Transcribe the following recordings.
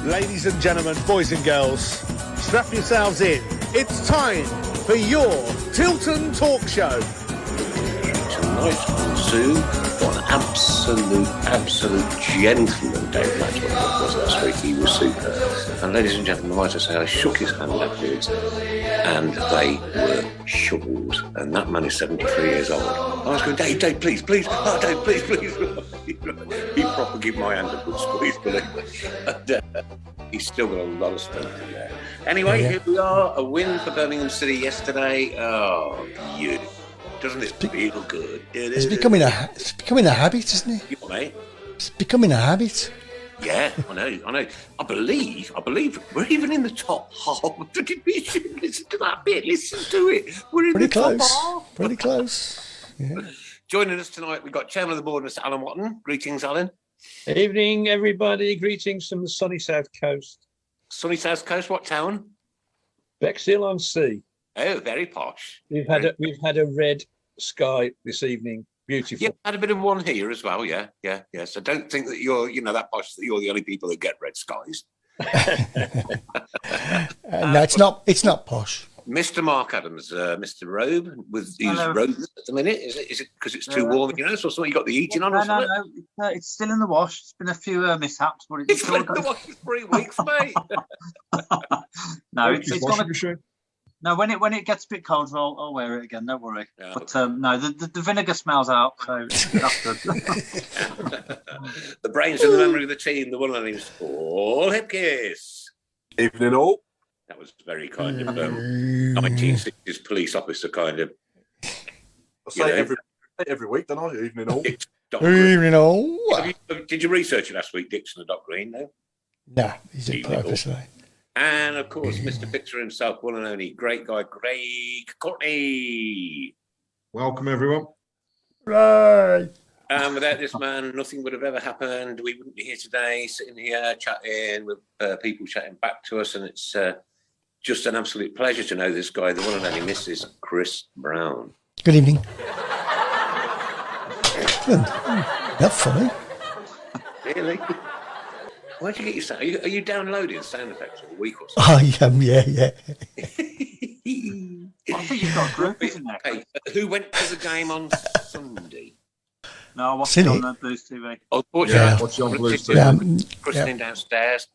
Ladies and gentlemen, boys and girls, strap yourselves in. It's time for your Tilton Talk Show. Tonight on Zoom, got an absolute gentleman. Dave Maxwell was last week. He was super. And ladies and gentlemen, might I say, I shook his hand afterwards, and they were shovels. And that man is 73 years old. I was going, Dave, please. Oh, Dave, please. He proper gave my hand a good squeeze, believe me. And, he's still got a lot of stuff to do. Anyway, Here we are. A win for Birmingham City yesterday. Oh, beautiful. Doesn't it feel good? It's becoming a habit, isn't it? Yeah, mate. It's becoming a habit. Yeah, I know. I believe we're even in the top half. Listen to that bit. Listen to it. We're in Pretty the close. top half. Pretty close. Yeah. Joining us tonight, we've got Chairman of the Board, Mr. Alan Watton. Greetings, Alan. Evening, everybody. Greetings from the sunny south coast. Sunny South Coast. What town? Bexhill-on-Sea. Oh, very posh. We've had a red sky this evening. Beautiful. Yeah, had a bit of one here as well. Yeah. So don't think that you're, that posh, that you're the only people that get red skies. No, it's not posh. Mr. Mark Adams, Mr. Robe, with his robes at the minute. Is it because it's too warm in your house or something? You got the heating on or something? No. It's still in the wash. It's been a few mishaps, but it's been in the wash for 3 weeks, mate. No, it's gone. No, when it gets a bit colder, I'll wear it again. Don't worry. Yeah. But no, the vinegar smells out, so that's good. The brains and the memory of the team, the one and only Mr. Paul Hipkiss. Evening all. That was very kind of 1960s police officer kind of. I say every week, don't I? Evening all. Evening all. Did you research it last week, Dixon and Doc Green? No. No, he did purposely. And of course, Mr. Fixer himself, one and only great guy, Craig Courtney. Welcome, everyone. Right. And without this man, nothing would have ever happened. We wouldn't be here today, sitting here chatting with people chatting back to us, and it's just an absolute pleasure to know this guy, the one and only Mrs. Chris Browne. Good evening. That's funny. Really? Where'd you get your sound? Are you downloading sound effects for a week or so? I am, yeah. I think you've got groupies in there. Hey, who went to the game on Sunday? No, I watched it on the Blues TV. Unfortunately, watch it on Blues TV. Christening downstairs,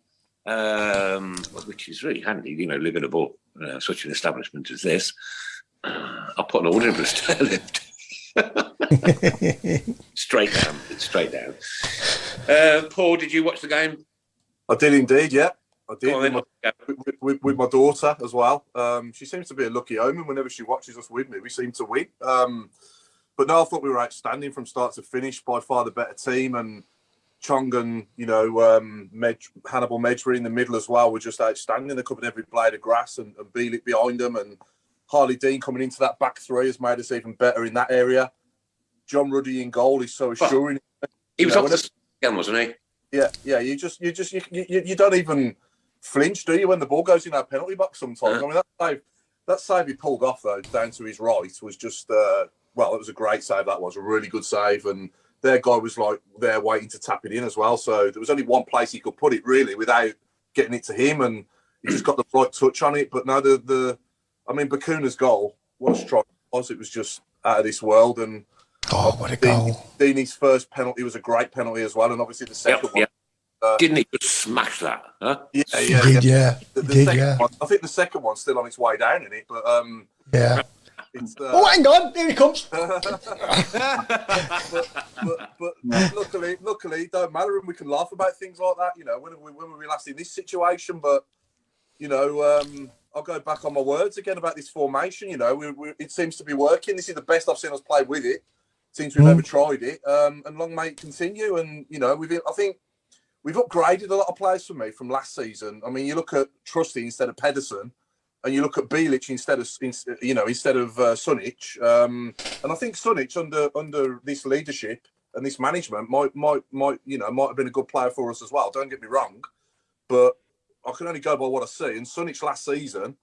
which is really handy, living above such an establishment as this. I'll put an order in for a stair lift. Straight down. Paul, did you watch the game? I did indeed, yeah. I did with my daughter as well. She seems to be a lucky omen whenever she watches us with me. We seem to win. But no, I thought we were outstanding from start to finish. By far the better team, and Chong and Hannibal Medjbury in the middle as well were just outstanding. They covered every blade of grass, and Bielik behind them, and Harley Dean coming into that back three has made us even better in that area. John Ruddy in goal is so assuring. He was off the again, wasn't he? Yeah. You don't even flinch, do you, when the ball goes in that penalty box sometimes? I mean, that save he pulled off though, down to his right, was just it was a great save. That was a really good save, and their guy was like there waiting to tap it in as well. So there was only one place he could put it really without getting it to him, and he just got the right touch on it. But no, Bakuna's goal, what a strike it was. It was just out of this world, and what a goal. Deeney's first penalty was a great penalty as well, and obviously the second one. Didn't he just smash that? Huh? Yeah. He did, yeah. I think the second one's still on its way down in it, but yeah. Hang on, here he comes. but luckily, it don't matter, and we can laugh about things like that. When were we last in this situation? But I'll go back on my words again about this formation. It seems to be working. This is the best I've seen us play with it since we've ever tried it. And long may it continue. And I think we've upgraded a lot of players for me from last season. I mean, you look at Trusty instead of Pedersen, and you look at Bielik instead of Sunic. And I think Sunic under this leadership and this management might have been a good player for us as well. Don't get me wrong, but I can only go by what I see. And Sunic last season,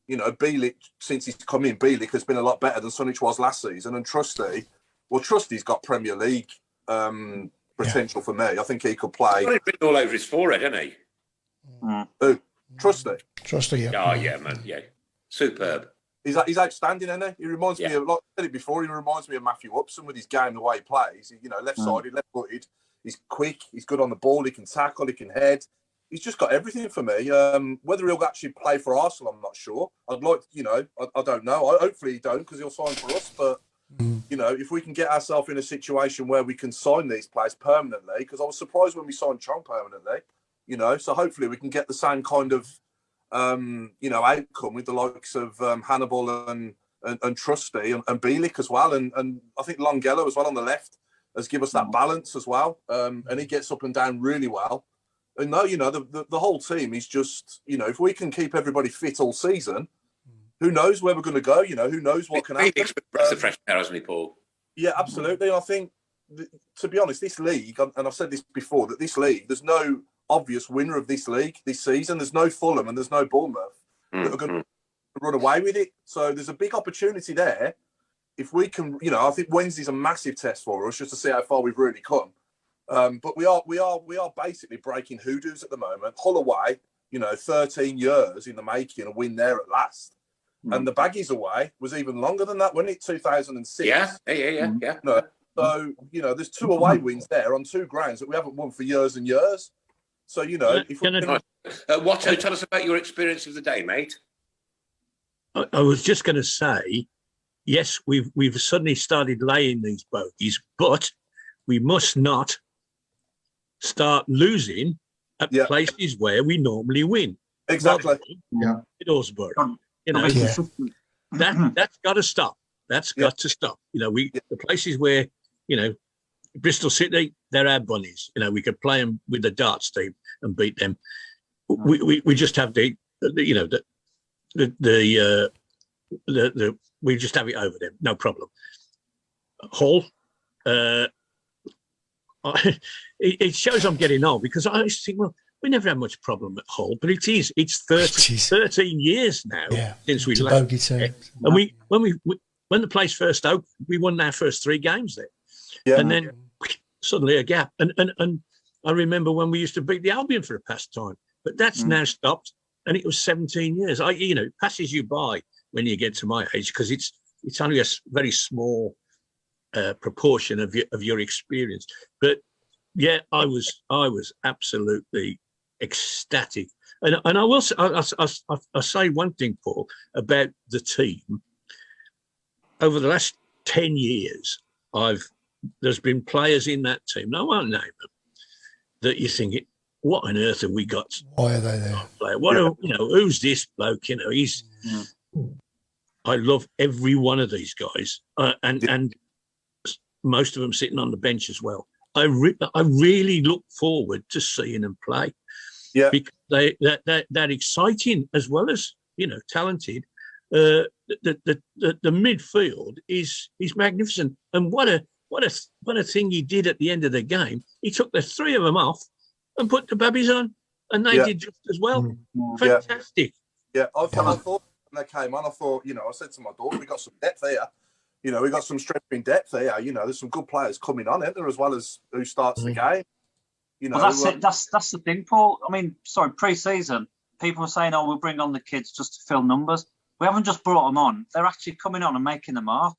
Bielik, since he's come in, Bielik has been a lot better than Sunic was last season. And Trusty's got Premier League potential for me. I think he could play. He's got it written all over his forehead, hasn't he? Who? Trusty. Yeah. Oh, yeah, man. Yeah. Superb. He's outstanding, isn't he? He reminds me of, like I said it before, he reminds me of Matthew Upson with his game, the way he plays. Left-sided, left-footed. He's quick. He's good on the ball. He can tackle. He can head. He's just got everything for me. Whether he'll actually play for Arsenal, I'm not sure. I'd like, I don't know. Hopefully he don't, because he'll sign for us. But, if we can get ourselves in a situation where we can sign these players permanently, because I was surprised when we signed Chong permanently, so hopefully we can get the same kind of, outcome with the likes of Hannibal and Trusty and Bielik as well. And I think Longelo as well on the left has given us that balance as well. And he gets up and down really well. And the whole team is just, if we can keep everybody fit all season, who knows where we're going to go? Who knows what can happen? That's the fresh air, hasn't he, Paul? Yeah, absolutely. I think, to be honest, this league, and I've said this before, that this league, there's no obvious winner of this league this season. There's no Fulham and there's no Bournemouth that are going to run away with it. So there's a big opportunity there. If we can, I think Wednesday's a massive test for us just to see how far we've really come. But we are basically breaking hoodoos at the moment. Hull away, 13 years in the making, a win there at last. And the Baggies away was even longer than that, wasn't it? 2006. Yeah. So, there's 2 away wins there on 2 grounds that we haven't won for years and years. So, if we can... Watto, tell us about your experience of the day, mate. I was just going to say, yes, we've suddenly started laying these bogeys, but we must not start losing at places where we normally win. Exactly. Middlesbrough. That's got to stop. That's got to stop. The places where, Bristol City, they're our bunnies. We could play them with the darts team and beat them. We just have we just have it over them. No problem. Hull, it shows I'm getting old, because I used to think, well, we never had much problem at Hull, but it's 13 years now since we left. And when the place first opened, we won our first 3 games there. Yeah. And then suddenly a gap. And I remember when we used to beat the Albion for a pastime, but that's now stopped. And it was 17 years. It passes you by when you get to my age, because it's only a very small proportion of your experience. But yeah, I was absolutely ecstatic. And I will say, I'll say one thing, Paul, about the team. Over the last 10 years, there's been players in that team, I won't name them, that you think, what on earth have we got? Why are they there? Who's this bloke? He's. I love every one of these guys, and most of them sitting on the bench as well. I really look forward to seeing them play. Yeah, because they're exciting as well as talented. The midfield is magnificent, and what a thing he did at the end of the game. He took the 3 of them off and put the babbies on, and they did just as well. Fantastic. Yeah, I thought when they came on, I thought, I said to my daughter, we got some depth here. We got some strength in depth here. There's some good players coming on, isn't there, as well as who starts the game. Well, that's it. That's the thing, Paul. I mean, pre-season, people were saying, "Oh, we'll bring on the kids just to fill numbers." We haven't just brought them on; they're actually coming on and making the mark.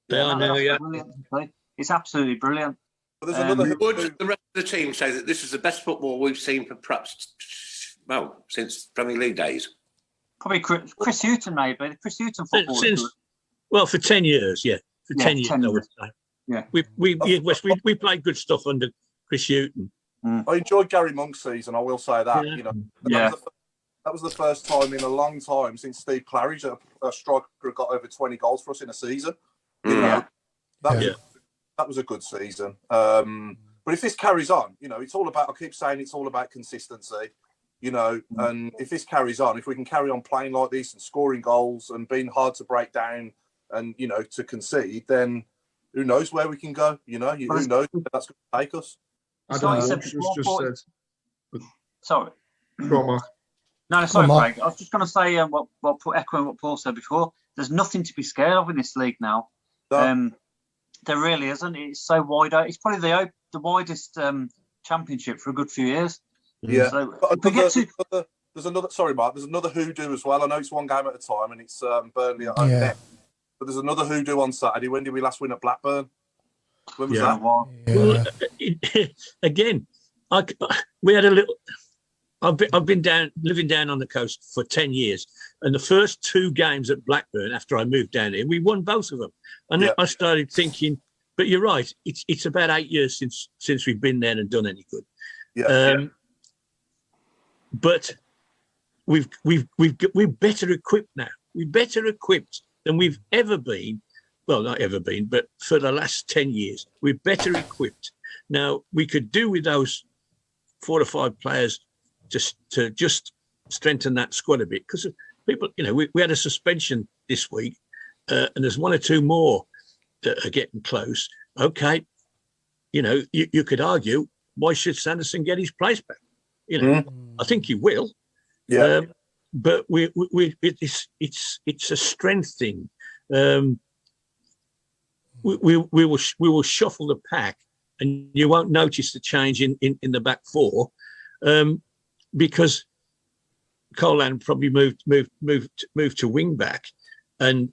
It's absolutely brilliant. But there's another. Would the rest of the team say that this is the best football we've seen for perhaps, since Premier League days? Probably Chris Hughton, maybe. The Chris Hughton football. For 10 years, For 10 years, I would say. Yeah. We played good stuff under Chris Hughton. I enjoyed Gary Monk's season, I will say that. That was the first time in a long time since Steve Claridge, a striker, got over 20 goals for us in a season. That was a good season. But if this carries on, it's all about, I keep saying it's all about consistency, and if this carries on, if we can carry on playing like this and scoring goals and being hard to break down and, to concede, then who knows where we can go, who knows where that's going to take us. Adam Walsh was just said. Sorry. Go on, Mark. No, sorry, Frank. I was just going to say echoing what Paul said before. There's nothing to be scared of in this league now. No. There really isn't. It's so wide out. It's probably the widest championship for a good few years. Yeah. So there's another. Sorry, Mark. There's another hoodoo as well. I know it's one game at a time, and it's Burnley at home next. But there's another hoodoo on Saturday. When did we last win at Blackburn? When was that? Well, again, we had a little. I've been living down on the coast for 10 years, and the first 2 games at Blackburn after I moved down here, we won both of them. And then I started thinking, but you're right, it's about 8 years since we've been there and done any good. But we're better equipped now. We're better equipped than we've ever been. Well, not ever been, but for the last 10 years, we're better equipped. Now, we could do with those 4 or 5 players to just strengthen that squad a bit, because people, we had a suspension this week, and there's 1 or 2 more that are getting close. Okay, you could argue, why should Sanderson get his place back? I think he will. Yeah. But it's a strength thing. We will shuffle the pack, and you won't notice the change in the back 4. Because Colan probably moved to wing back, and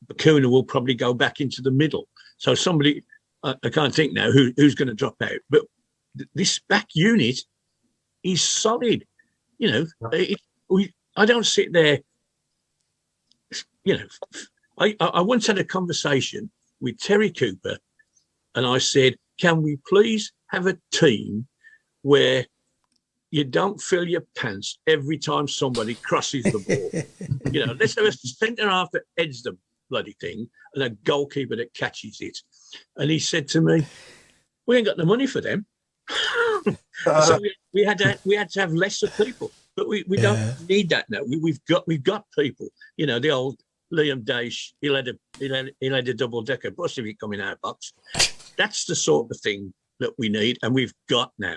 Bakuna will probably go back into the middle. So somebody, I can't think now who's going to drop out, but this back unit is solid. I don't sit there. I once had a conversation with Terry Cooper, and I said, "Can we please have a team where you don't fill your pants every time somebody crosses the ball? Let's have a centre half that heads the bloody thing and a goalkeeper that catches it." And he said to me, "We ain't got the money for them." So we had to have lesser people, but we don't need that now. We've got people. The old Liam Daesh, he'll had a double decker bus if he come in our box. That's the sort of thing that we need, and we've got now.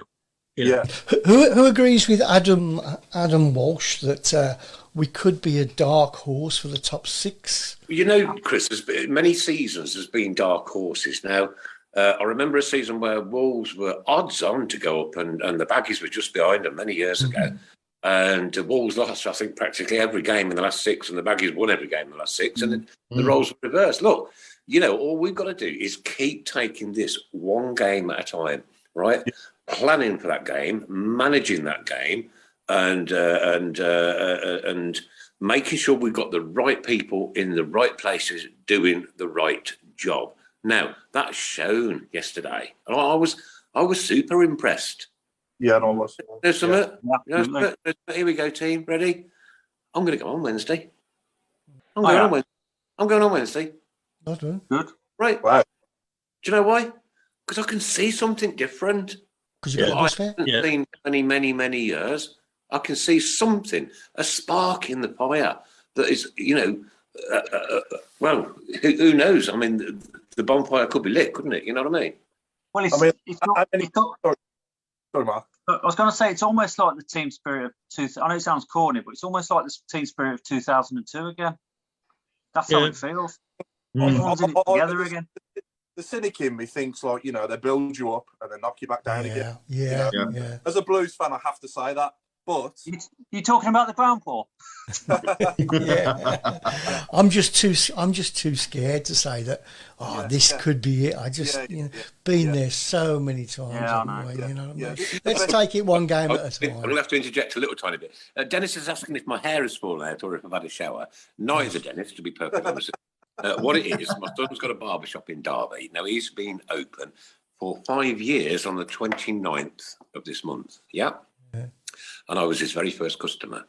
Who agrees with Adam Walsh that we could be a dark horse for the top 6? Chris, there's been many seasons there's been dark horses. Now, I remember a season where Wolves were odds on to go up, and the Baggies were just behind them many years ago. And Wolves lost, I think, practically every game in the last 6, and the Baggies won every game in the last 6, and the roles were reversed. Look, all we've got to do is keep taking this one game at a time, right? Yeah. Planning for that game, managing that game, and making sure we've got the right people in the right places doing the right job. Now, that's shown yesterday, and I was super impressed. Yeah, no, I was. There's some. Here we go, team. Ready? I'm going to go on Wednesday. I'm going on Wednesday. Good. Right. Wow. Do you know why? Because I can see something different. Because I haven't seen many years. I can see something, a spark in the fire that is, well, who knows? I mean, the bonfire could be lit, couldn't it? You know what I mean? Well, Sorry, Mark. I was going to say, it's almost like the team spirit of I know it sounds corny, but it's almost like the team spirit of 2002 again. That's how it feels. Everyone's in it together again. The cynic in me thinks like, they build you up and then knock you back down again. Yeah. As a Blues fan, I have to say that. But you're talking about the Browne Paul. Yeah. I'm just too scared to say that. This could be it. I just been there so many times. You know what I mean? Let's take it one game at a time. I'm gonna have to interject a little tiny bit. Dennis is asking if my hair has fallen out or if I've had a shower. Neither, Dennis, to be perfectly honest. What it is, my son's got a barber shop in Derby. Now he's been open for 5 years on the 29th of this month. Yeah. And I was his very first customer.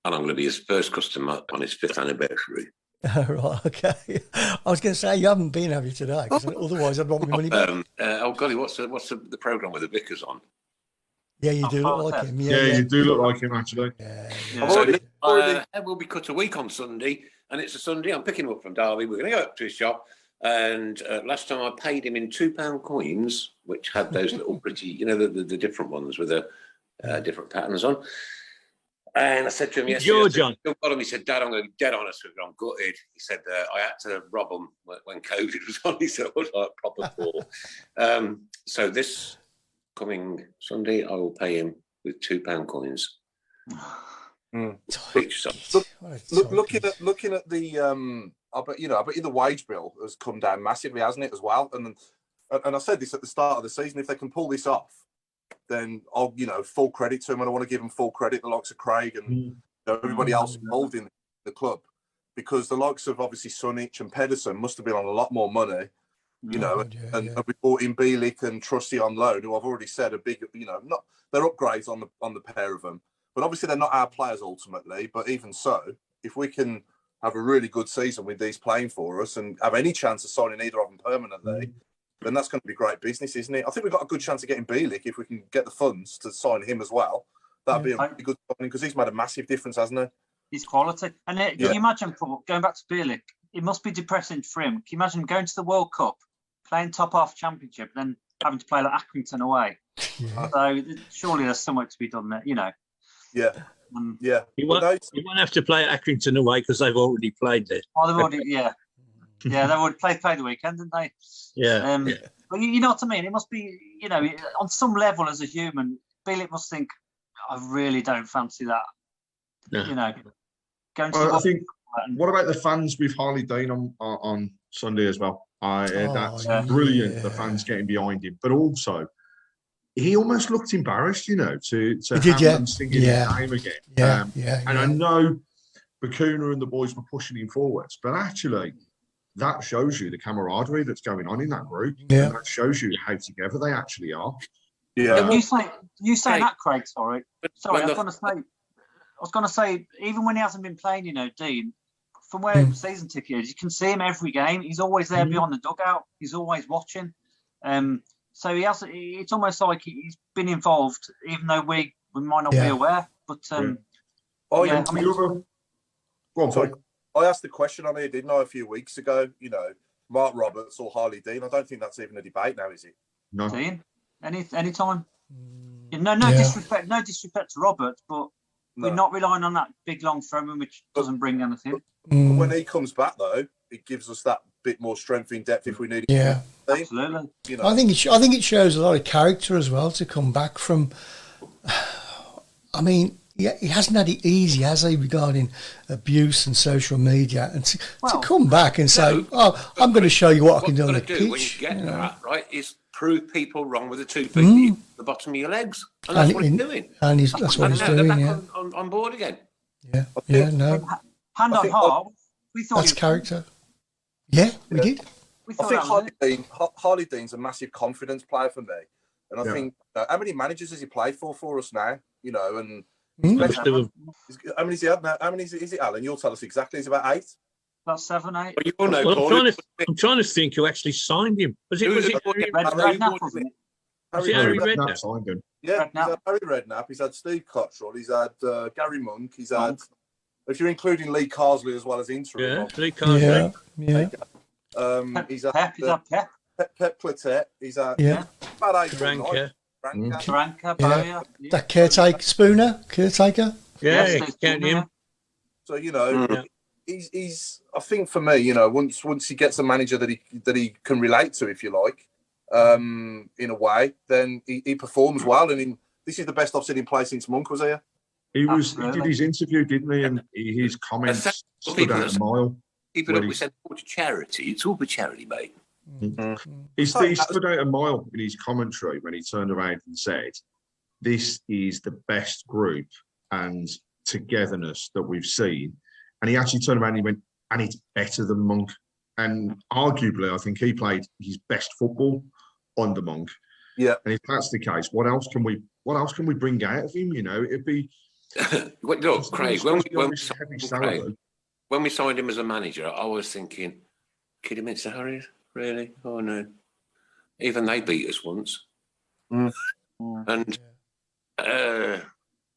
And I'm going to be his first customer on his 5th anniversary. Right, okay. I was going to say, you haven't been, have you, today? Because otherwise I'd want my money back. Golly, what's the programme with the Vickers on? Yeah, you do look like him. Yeah, you do look like him, actually. So we'll be cut a week on Sunday, and it's a Sunday. I'm picking him up from Derby. We're going to go up to his shop. And last time I paid him in £2 coins, which had those little pretty, the different ones with the different patterns on. And I said to him yesterday, he said, Dad, I'm going to be dead honest with you, I'm gutted. He said, I had to rob them when COVID was on. He said, I was like proper poor. So this coming Sunday, I will pay him with £2 coins. Looking at the I bet you the wage bill has come down massively, hasn't it, as well? And I said this at the start of the season. If they can pull this off, then I'll full credit to them, and I want to give them full credit. The likes of Craig and everybody else involved in the club, because the likes of obviously Sunich and Pedersen must have been on a lot more money, and we brought in Bielik and Trusty on loan, who I've already said are big. Not they're upgrades on the pair of them, but obviously they're not our players ultimately. But even so, if we can have a really good season with these playing for us and have any chance of signing either of them permanently, then that's going to be great business, isn't it? I think we've got a good chance of getting Bielik if we can get the funds to sign him as well. That'd be a really good signing, because he's made a massive difference, hasn't he? He's quality. And can you imagine, going back to Bielik, it must be depressing for him. Can you imagine going to the World Cup, playing top half championship, and then having to play like Accrington away? So surely there's somewhere to be done there, Yeah. He won't have to play at Accrington away because they've already played there. Oh, they've already, they've already played the weekend, didn't they? Yeah. But you know what I mean? It must be, on some level as a human, Bielik must think, I really don't fancy that. No. Going to I think, what about the fans with Harley Dean on Sunday as well? That's brilliant, the fans getting behind him. But also, he almost looked embarrassed, to have them singing his name again. And I know Bakuna and the boys were pushing him forwards, but actually, that shows you the camaraderie that's going on in that group. Yeah. And that shows you how together they actually are. Yeah. You say that, Craig, sorry. I was going to say, even when he hasn't been playing, Dean, from where season ticket is, you can see him every game. He's always there beyond the dugout. He's always watching. So it's almost like he's been involved, even though we might not be aware. But Go on, sorry. I asked the question on here, didn't I, a few weeks ago? Mark Roberts or Harley Dean. I don't think that's even a debate now, is it? No. Dean, any time. No disrespect to Roberts, but we're not relying on that big long throwing, which doesn't bring anything. When he comes back, though, it gives us that bit more strength in depth if we need it. Yeah, absolutely. I think it shows a lot of character as well to come back from. I mean, he hasn't had it easy, has he, regarding abuse and social media, and to come back and say, I'm going to show you what I can do on the pitch. When you get that, right, is prove people wrong with the 2 feet at the bottom of your legs. And that's what he's doing. And that's what he's doing, on board again. Yeah, Hand on heart, we thought that's character. Yeah, we did. I think Harley Dean's a massive confidence player for me. And I think, how many managers has he played for us now? And how many is he had now? How many is it, Alan? You'll tell us exactly. It's about 8. About 7, 8. Well, I'm trying to think who actually signed him. Was it Harry Redknapp, wasn't it? Harry Redknapp signed him. Yeah, he's had Harry Redknapp. He's had Steve Cottrell. He's had Gary Monk. He's had, if you're including Lee Carsley as well as interim. Lee Carsley. He's had Pep Clotet. He's had about 8 Ranker. That caretaker. Yeah, counting him. So he's. I think for me, once he gets a manager that he can relate to, if you like, in a way, then he performs well. And this is the best I've seen him play since Monk was here. He did his interview, didn't he? And his comments stood out a mile. People always said, "Oh, it's charity. It's all for charity, mate." He stood out a mile in his commentary when he turned around and said, "This is the best group and togetherness that we've seen." And he actually turned around and he went, "And it's better than Monk." And arguably, I think he played his best football under Monk. Yeah. And if that's the case, what else can we bring out of him? It'd be. Look, Craig, when we signed him as a manager, I was thinking, Kidderminster Harriers, really? Oh no! Even they beat us once, and I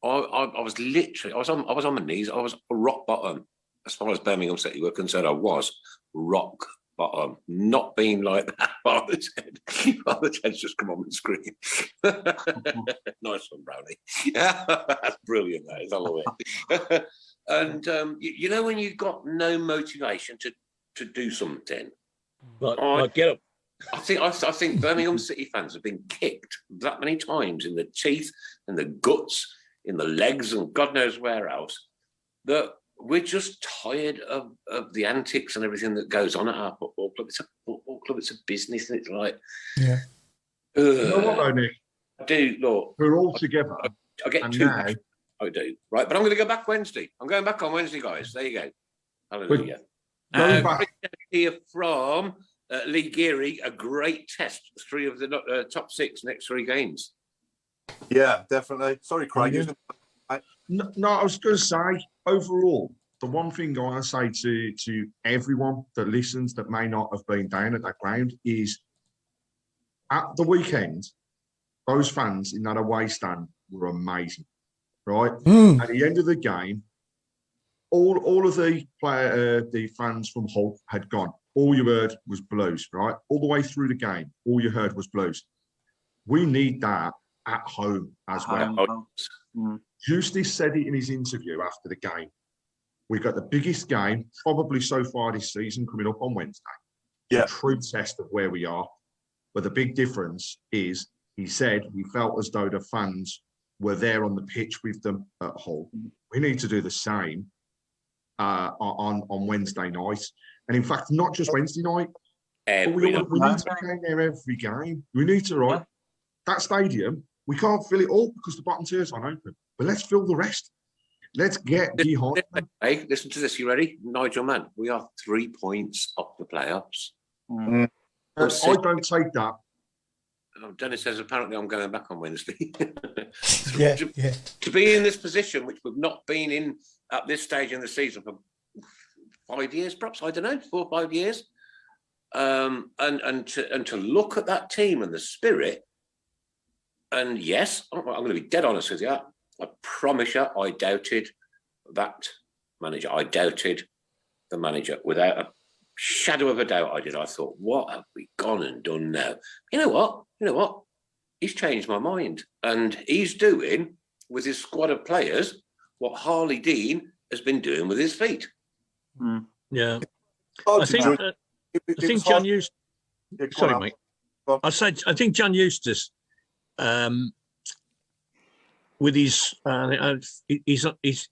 was literally, I was on my knees. I was rock bottom as far as Birmingham City were concerned. I was rock bottom, not being like that. Father Ted's just come on the screen. Nice one, Brownie. That's brilliant. That is, I love it. And when you've got no motivation to do something, like get up I think Birmingham City fans have been kicked that many times in the teeth, in the guts, in the legs, and God knows where else, that we're just tired of the antics and everything that goes on at our football club. It's a football club, it's a business, and it's like... Yeah. You know what, though, Nick? I do, look. We're all together. I get too passionate. I do. Right, but I'm going to go back Wednesday. I'm going back on Wednesday, guys. There you go. Hallelujah. Here from Lee Geary, a great test. 3 of the top 6 next 3 games. Yeah, definitely. Sorry, Craig. No, I was going to say, overall, the one thing I want to say to everyone that listens that may not have been down at that ground is, at the weekend, those fans in that away stand were amazing, right? At the end of the game, all of the fans from Hull had gone. All you heard was blues, right? All the way through the game, all you heard was blues. We need that at home as well. Eustace said it in his interview after the game. We've got the biggest game probably so far this season coming up on Wednesday. Yeah, a true test of where we are. But the big difference is, he said he felt as though the fans were there on the pitch with them at Hull. We need to do the same on Wednesday night. And in fact, not just Wednesday night. We need to be there every game. We need to, that stadium, we can't fill it all because the bottom tiers aren't open. But let's fill the rest. Let's get behind them. Hey, listen to this. You ready? Nigel, man, we are 3 points off the playoffs. I don't take that. Dennis says apparently I'm going back on Wednesday. To be in this position, which we've not been in at this stage in the season for 5 years, perhaps, I don't know, 4 or 5 years, and to look at that team and the spirit. And yes, I'm going to be dead honest with you. I promise you, I doubted that manager. I doubted the manager without a shadow of a doubt. I did. I thought, what have we gone and done now? You know what? He's changed my mind, and he's doing with his squad of players what Harley Dean has been doing with his feet. Yeah, I think John Eustace. Sorry, mate. I think John Eustace, with his,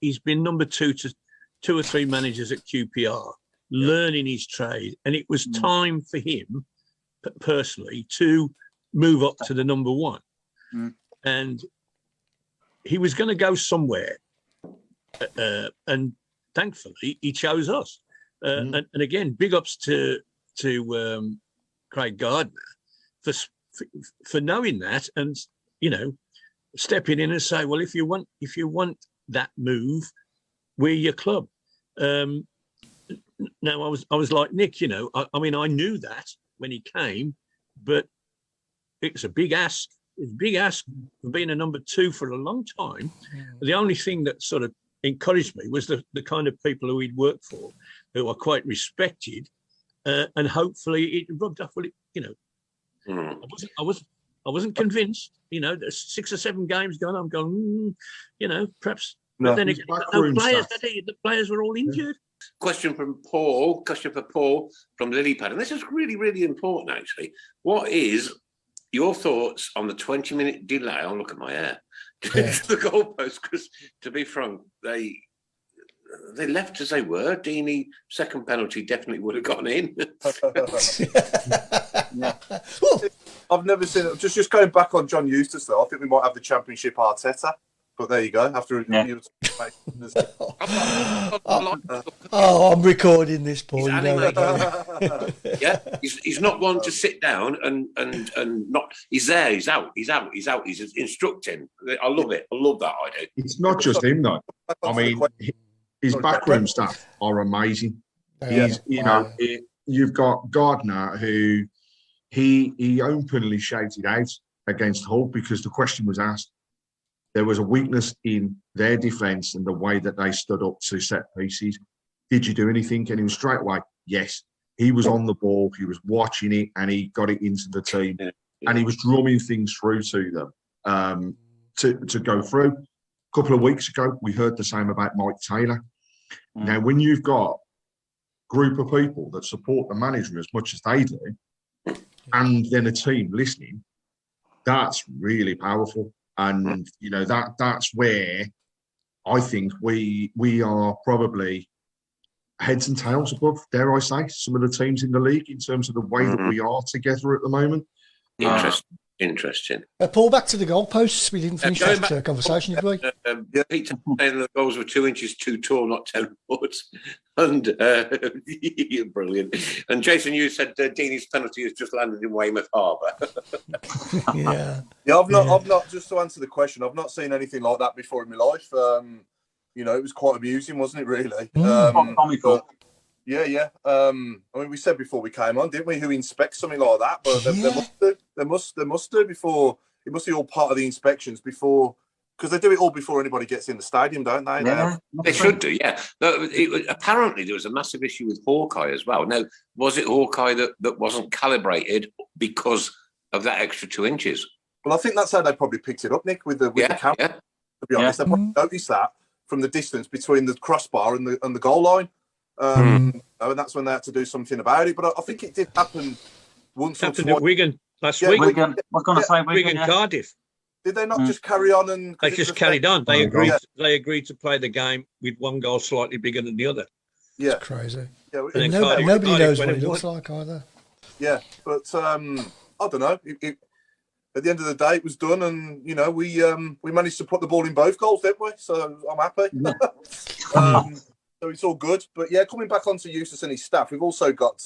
he's been number 2 to 2 or 3 managers at QPR, learning his trade, and it was time for him personally to move up to the number 1, and he was going to go somewhere, and thankfully he chose us. And again, big ups to Craig Gardner for knowing that, and stepping in and say, well, if you want that move, we're your club. Now I was like Nick, I mean, I knew that when he came, but it's a big ask. It's a big ask for being a number 2 for a long time. The only thing that sort of encouraged me was the kind of people who he'd worked for, who are quite respected, and hopefully it rubbed off. Well, I wasn't convinced. There's 6 or 7 games going. I'm going, perhaps. No. But then again, the players were all injured. Question for Paul from Lilypad, and this is really, really important actually. What is your thoughts on the 20-minute delay? I'll look at my hair to the goalpost, because to be frank, they left as they were. Deeney, second penalty definitely would have gone in. I've never seen it. Just going back on John Eustace, though, I think we might have the Championship Arteta. But there you go. I'm recording this, Paul. He's not one to sit down and not. He's there. He's out. He's instructing. I love it. I love that idea. It's not just him though. I mean, his backroom staff are amazing. You've got Gardner, who he openly shouted out against Hull because the question was asked. There was a weakness in their defence and the way that they stood up to set pieces. Did you do anything? And he was straight away, yes. He was on the ball, he was watching it, and he got it into the team. And he was drumming things through to them to go through. A couple of weeks ago, we heard the same about Mike Taylor. Now, when you've got a group of people that support the manager as much as they do, and then a team listening, that's really powerful. And you know, that's where I think we are probably heads and tails above, dare I say, some of the teams in the league in terms of the way that we are together at the moment. Interesting. Paul, back to the goalposts. We didn't finish that conversation, did we? Peter saying the goals were 2 inches too tall, not 10 foot. And brilliant. And Jason, you said Deeney's penalty has just landed in Weymouth Harbour. I've not. Just to answer the question, I've not seen anything like that before in my life. You know, it was quite amusing, wasn't it? Really. Yeah. I mean, we said before we came on, didn't we? Who inspects something like that? But they must do before. It must be all part of the inspections before, because they do it all before anybody gets in the stadium, don't they? Yeah, they should do. Yeah. Apparently, there was a massive issue with Hawkeye as well. Now, was it Hawkeye that wasn't calibrated because of that extra 2 inches? Well, I think that's how they probably picked it up, Nick, with the camera. Yeah. To be honest, they probably noticed that from the distance between the crossbar and the goal line. And that's when they had to do something about it. But I think it did happen once or twice. Wigan last week. Wigan. I was going to say Wigan, Cardiff. Did they not just carry on and? They just carried on. They agreed. They agreed to play the game with one goal slightly bigger than the other. Yeah, it's crazy. Yeah, nobody knows what it looks like either. Yeah, but I don't know. At the end of the day, it was done, and you know we managed to put the ball in both goals, didn't we? So I'm happy. So it's all good. But yeah, coming back onto Eustace and his staff, we've also got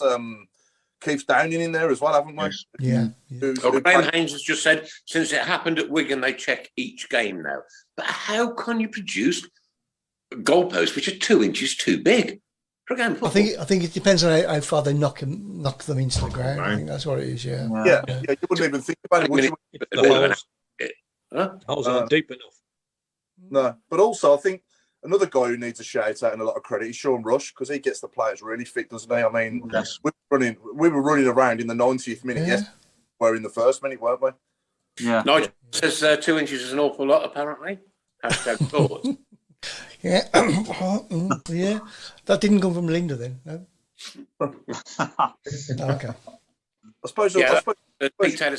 Keith Downing in there as well, haven't we? Yeah. Graham Haynes has just said, since it happened at Wigan, they check each game now. But how can you produce goalposts which are 2 inches too big for a game of football? I think it depends on how far they knock them into the ground. I think that's what it is, Yeah, you wouldn't even think about it, would you? The holes aren't deep enough. No, but also I think another guy who needs a shout out and a lot of credit is Sean Rush, because he gets the players really fit, doesn't he? I mean, we were running around in the 90th minute. Yes, we were in the first minute, weren't we? Yeah. Nigel says 2 inches is an awful lot, apparently. Hashtag thoughts. Yeah. Yeah. That didn't come from Linda then, no? Okay. I suppose. Pete Taylor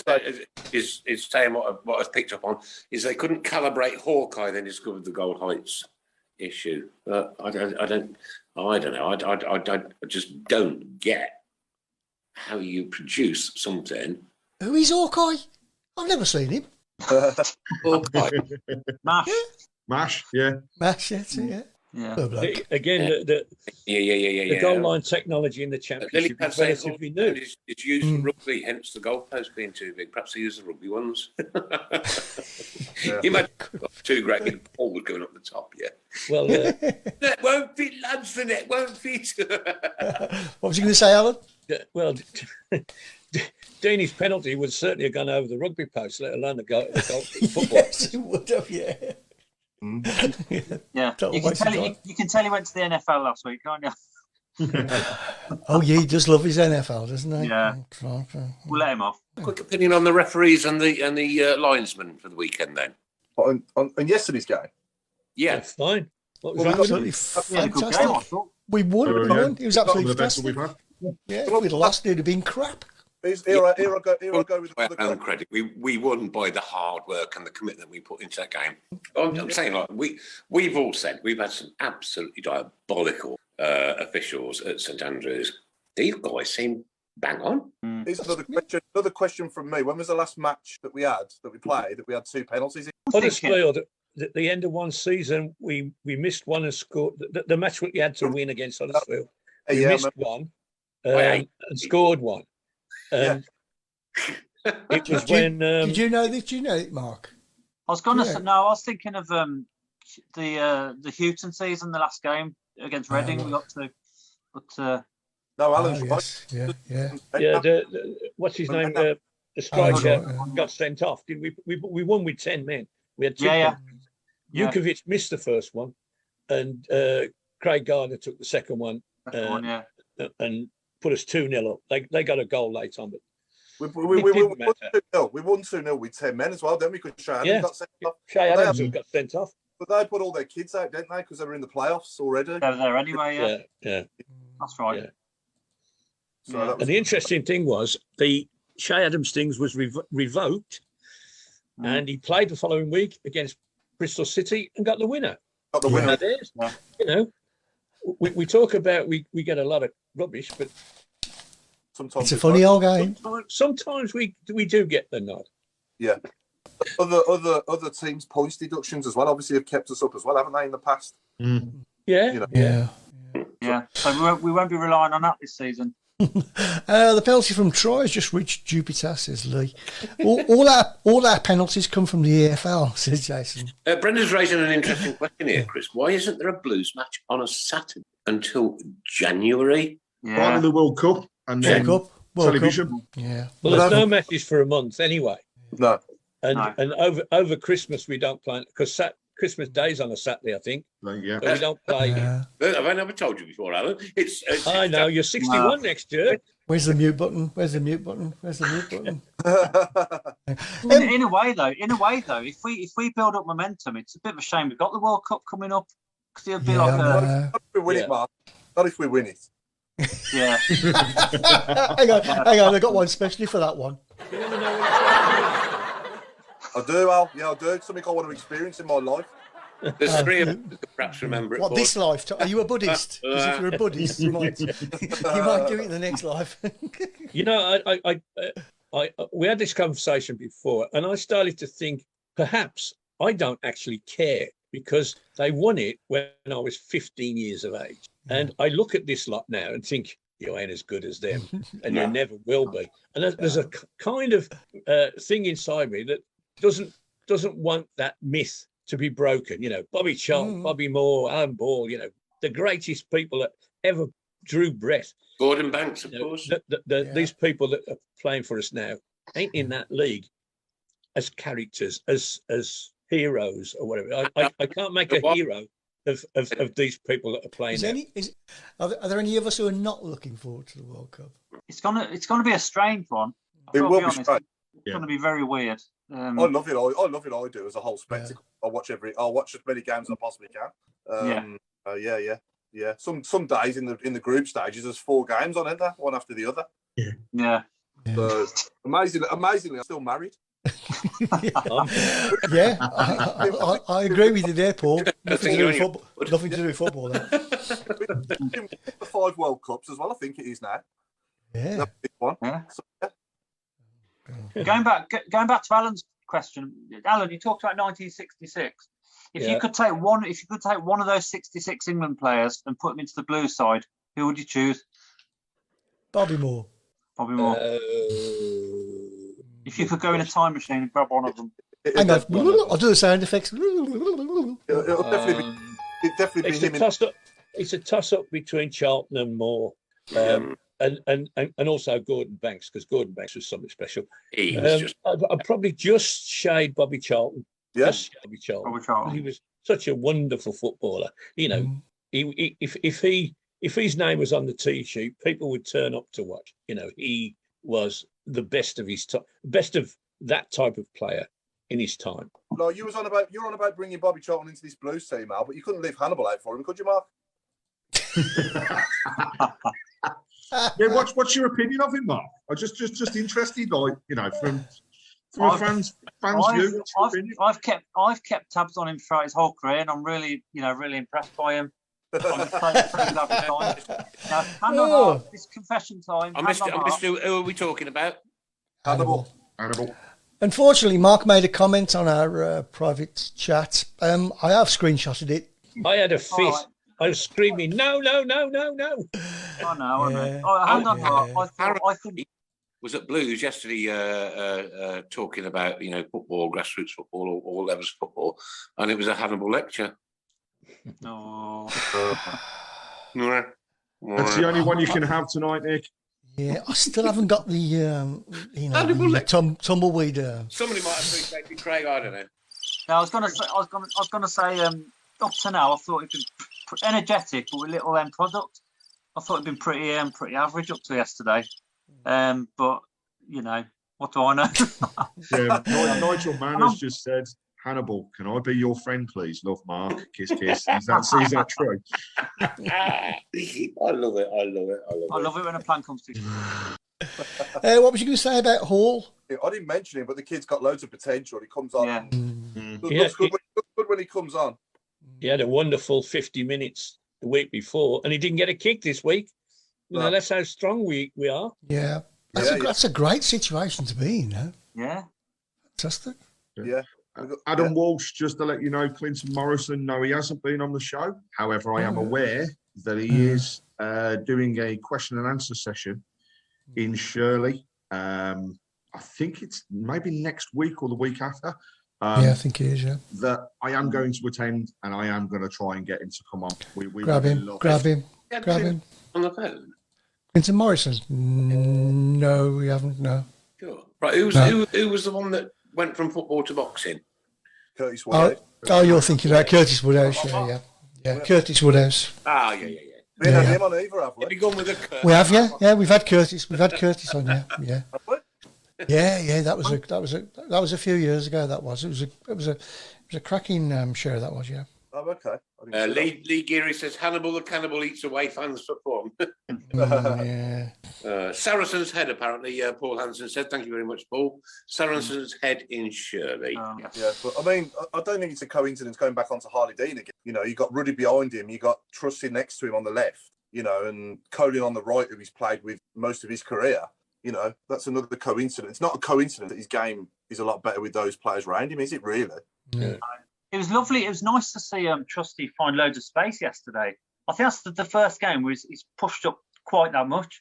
is saying what I've picked up on is they couldn't calibrate Hawkeye, then discovered the goal heights issue. But I don't know. I just don't get how you produce something. Who is Hawkeye? I've never seen him. Hawkeye. Mash, yeah. Mash, yeah. Again, the goal line technology in the Championship is relatively new. It's used for rugby, hence the goalposts being too big. Perhaps they use the rugby ones. Imagine two great big balls going up the top, Well, net won't fit, lads, the net won't fit. What was you going to say, Alan? Well, Deeney's penalty would certainly have gone over the rugby post, let alone the goal football. Yes, it would have, yeah. Yeah, you can tell he went to the NFL last week, can't you? Oh, yeah, he does love his NFL, doesn't he? Yeah. We'll let him off. Quick opinion on the referees and the linesmen for the weekend, then. On yesterday's game? Yeah, that's fine. What was absolutely fantastic. We won. It was absolutely fantastic. Yeah, if we'd lost, it'd have been crap. Here I go with the own credit. We won by the hard work and the commitment we put into that game. I'm saying, like, we've all said we've had some absolutely diabolical officials at St Andrews. These guys seem bang on. Here's another question from me. When was the last match that we played that we had two penalties in? Huddersfield, at the end of one season, we missed one and scored. The match we had to win against Huddersfield, we missed one and scored one. It was when. Did you know this? Did you know it, Mark? I was gonna say no. I was thinking of the Houghton season, the last game against Reading. We got to, but no, Alan's right. Yeah. What's his name? The striker got sent off. Did we won with 10 men. We had two. Jukovic missed the first one, and Craig Gardner took the second one. And put us 2-0 up. They got a goal late on, but we won 2-0 with 10 men as well, didn't we? Because Shay Adams got sent off. Shay Adams got sent off. But they put all their kids out, didn't they? Because they were in the playoffs already. They were there anyway, yeah. That's right. Yeah. So and the interesting thing was the Shay Adams' things was revoked, and he played the following week against Bristol City and got the winner. Got the winner. You know, we talk about we get a lot of rubbish, but sometimes it's a funny old game. Sometimes we do get the nod. Yeah. Other teams' points deductions as well. Obviously, have kept us up as well, haven't they, in the past? Mm. Yeah. You know. Yeah. So we won't be relying on that this season. The penalty from Troy has just reached Jupiter, says Lee. All our penalties come from the EFL, says Jason. Brendan's raising an interesting question here, Chris. Why isn't there a Blues match on a Saturday until January? Part of the World Cup and then World television. Cup. Yeah. Well, there's no matches for a month anyway. No. And over Christmas we don't play because Christmas Day's on a Saturday, I think. Yeah. So we don't play. Have I never told you before, Alan? I know you're 61 next year. Where's the mute button? In a way though, if we build up momentum, it's a bit of a shame we've got the World Cup coming up because it'll be like not if we win it, Mark. Not if we win it. Yeah. hang on, I got one specially for that one. You want to know what it's I do, Al. Yeah, I do. Something I want to experience in my life. There's three of us who could perhaps remember it. What, this life? Are you a Buddhist? Because if you're a Buddhist, you might do it in the next life. You know, we had this conversation before, and I started to think perhaps I don't actually care because they won it when I was 15 years of age. And I look at this lot now and think, you ain't as good as them, and you never will be. And there's a kind of thing inside me that doesn't want that myth to be broken. You know, Bobby Charlton, Bobby Moore, Alan Ball, you know, the greatest people that ever drew breath. Gordon Banks, of course. These people that are playing for us now ain't in that league as characters, as heroes or whatever. I can't make a hero of these people that are playing. Are there any of us who are not looking forward to the World Cup? It's gonna be a strange one. It will be strange. It's gonna be very weird. I love it. I love it. I do as a whole spectacle. Yeah. I'll watch as many games as I possibly can. Yeah. Some days in the group stages, there's 4 games on, isn't there? One after the other. Yeah. So, amazingly, I'm still married. Yeah, I agree with you there, Paul. Nothing to do with football. The 5 World Cups as well. I think it is now. Yeah. One. Yeah. So, yeah. Going back to Alan's question, Alan, you talked about 1966. If you could take one of those 66 England players and put them into the Blues side, who would you choose? Bobby Moore. If you could go in a time machine and grab one of them. I'll do the sound effects. It'll definitely be him. It's a toss-up between Charlton and Moore. And also Gordon Banks, because Gordon Banks was something special. I'd probably just shade Bobby Charlton. Yes, Bobby Charlton. He was such a wonderful footballer. You know, if his name was on the tee sheet, people would turn up to watch. You know, he was the best of his time, best of that type of player in his time. No, you're on about bringing Bobby Charlton into this Blues team, Al, but you couldn't leave Hannibal out for him, could you, Mark? Yeah, what's your opinion of him, Mark? I'm just interested, like, you know, from a fan's view. I've kept tabs on him throughout his whole career, and I'm really impressed by him. Now, this confession time. I missed who are we talking about? Hannibal. Unfortunately, Mark made a comment on our private chat. I have screenshotted it. I had a fit. I was screaming, no. I know. Hang on, Mark. I think was at Blues yesterday talking about, you know, football, grassroots football, all levels of football, and it was a Hannibal lecture. No. That's the only one you can have tonight, Nick. Yeah, I still haven't got the tumbleweed. Somebody might appreciate it, Craig. I don't know. No, I was gonna say. Up to now, I thought it'd been energetic, but with little end product. I thought it'd been pretty average up to yesterday. But you know, what do I know? Nigel Mann has just said, Hannibal, can I be your friend, please? Love, Mark. Kiss, kiss. Is that true? I love it. I love it when a plan comes together. What was you going to say about Hall? I didn't mention him, but the kid's got loads of potential. He comes on. Yeah. Looks good when he comes on. He had a wonderful 50 minutes the week before, and he didn't get a kick this week. You know, that's how strong we are. Yeah. That's a great situation to be in, no? Yeah. Fantastic. Yeah. Adam Walsh, just to let you know, Clinton Morrison, no, he hasn't been on the show. However, I am aware that he is doing a question and answer session in Shirley. I think it's maybe next week or the week after. I think it is, yeah. That I am going to attend, and I am going to try and get him to come on. We grab him. On the phone? Clinton Morrison? No, we haven't, no. Sure. Right, who was the one that went from football to boxing? Curtis Woodhouse. Oh, you're thinking about Curtis Woodhouse, yeah. Curtis Woodhouse. Ah, yeah. We ain't had him on either, have we? Have you gone with a We have, yeah. We've had Curtis on, yeah. Yeah. That was a few years ago. That was. It was a cracking show. That was, yeah. Oh, okay. Lee Geary says Hannibal the Cannibal eats away fans for fun. Yeah. Saracen's Head, apparently, Paul Hansen said. Thank you very much, Paul. Saracen's Head in Shirley. Yeah, but I mean, I don't think it's a coincidence going back onto Harley Dean again. You know, you got Ruddy behind him, you got Trusty next to him on the left, you know, and Colin on the right, who he's played with most of his career. You know, that's another coincidence. It's not a coincidence that his game is a lot better with those players around him, is it really? Yeah. It was lovely. It was nice to see Trusty find loads of space yesterday. I think that's the first game where he's pushed up quite that much.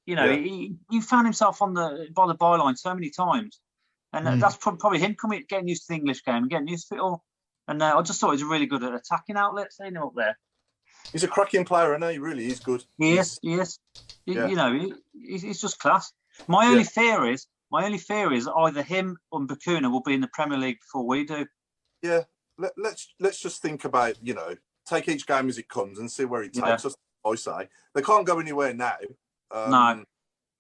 You know, he found himself by the byline so many times, and that's probably him getting used to the English game and getting used to it all. And I just thought he was really good at attacking outlets. Seeing him up there, he's a cracking player, and he really is good. He is. Yeah. You know, he's just class. My only fear is either him or Bakuna will be in the Premier League before we do. Yeah. Let's just think about, you know, take each game as it comes and see where it takes us. I say they can't go anywhere now. No.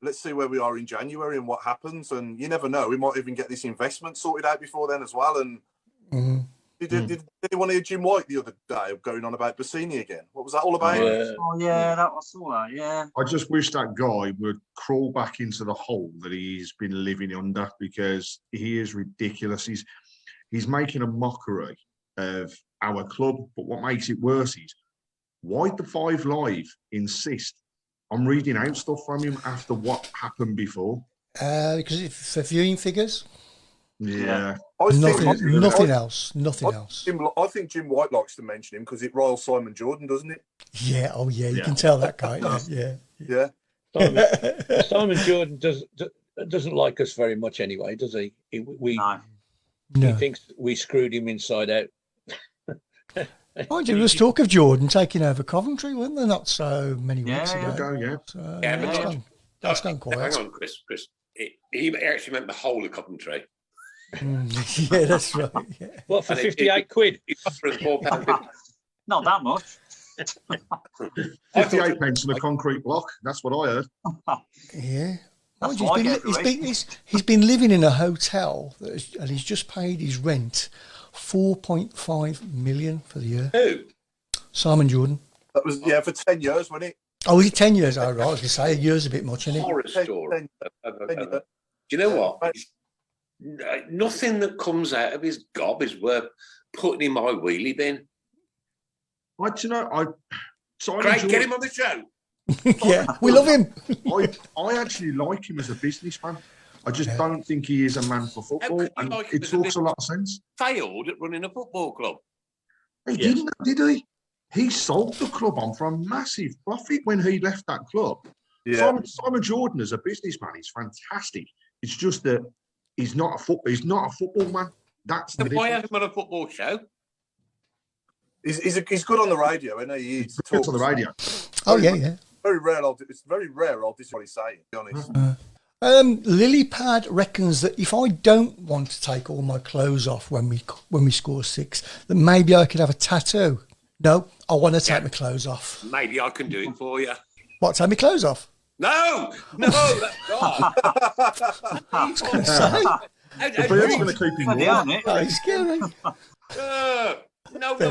Let's see where we are in January and what happens. And you never know, we might even get this investment sorted out before then as well. And did anyone hear Jim White the other day going on about Bassini again? What was that all about? Oh yeah, that was all that. Yeah. I just wish that guy would crawl back into the hole that he's been living under, because he is ridiculous. He's making a mockery of our club, but what makes it worse is why the Five Live insist on reading out stuff from him after what happened before. Because it's for viewing figures. Yeah. Nothing else. I think Jim White likes to mention him because it riles Simon Jordan, doesn't it? Yeah. Oh yeah. You can tell that guy. Yeah. Simon Jordan doesn't like us very much anyway, does he? He thinks we screwed him inside out. Mind you, there was talk of Jordan taking over Coventry, weren't there? Not so many weeks ago. That's gone quiet. Hang on, Chris. He actually meant the whole of Coventry. Yeah, that's right. Yeah. What, for 58 quid? He's offering £4.50. Not that much. 58 pence on a concrete block. That's what I heard. Yeah. He's been living in a hotel and he's just paid his rent $4.5 million for the year. Who? Simon Jordan. That was for 10 years, wasn't it? Oh, was it 10 years? Oh, right. I was going to say a year's a bit much, isn't it? Horror story. Do you know what? Nothing that comes out of his gob is worth putting in my wheelie bin. Craig, get him on the show. Yeah, we love him. I actually like him as a businessman. I just don't think he is a man for football. And it talks a lot of sense. Failed at running a football club. He didn't, did he? He sold the club on for a massive profit when he left that club. Yeah. Simon Jordan as a businessman is fantastic. It's just that he's not a football man. That's the why have him on a football show? He's good on the radio, isn't he? He's good on the radio. Yeah. Very rare. It's very rare. I'll disagree what he's saying, to be honest. Lilypad reckons that if I don't want to take all my clothes off when we score 6, that maybe I could have a tattoo. No, I want to take my clothes off. Maybe I can do it for you. What, take my clothes off? No, that's God. I was going to say. The beard's going to keep him warm. That is scary. No. You're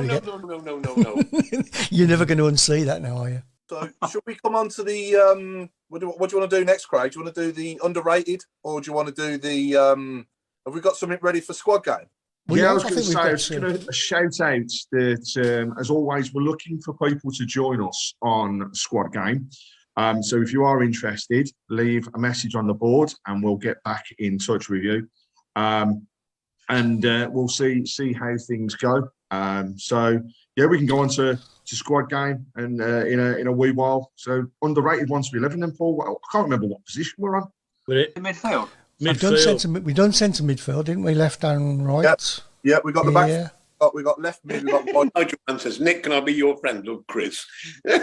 You're never going to unsee that now, are you? So should we come on to the what do you want to do next, Craig? Do you want to do the underrated, or do you want to do the have we got something ready for squad game? Well, yeah, I was going to say, I was going to shout out that, as always, we're looking for people to join us on Squad Game. So if you are interested, leave a message on the board and we'll get back in touch with you. And we'll see how things go. So, yeah, we can go on to Squad Game and in a wee while. So, underrated 1 to 11 then, Paul. I can't remember what position we're on. Midfield. We done centre midfield, didn't we? Left and right. Yeah, we got the back. We got left mid. We got one. Nigel answers, Nick, can I be your friend? Look, Chris. In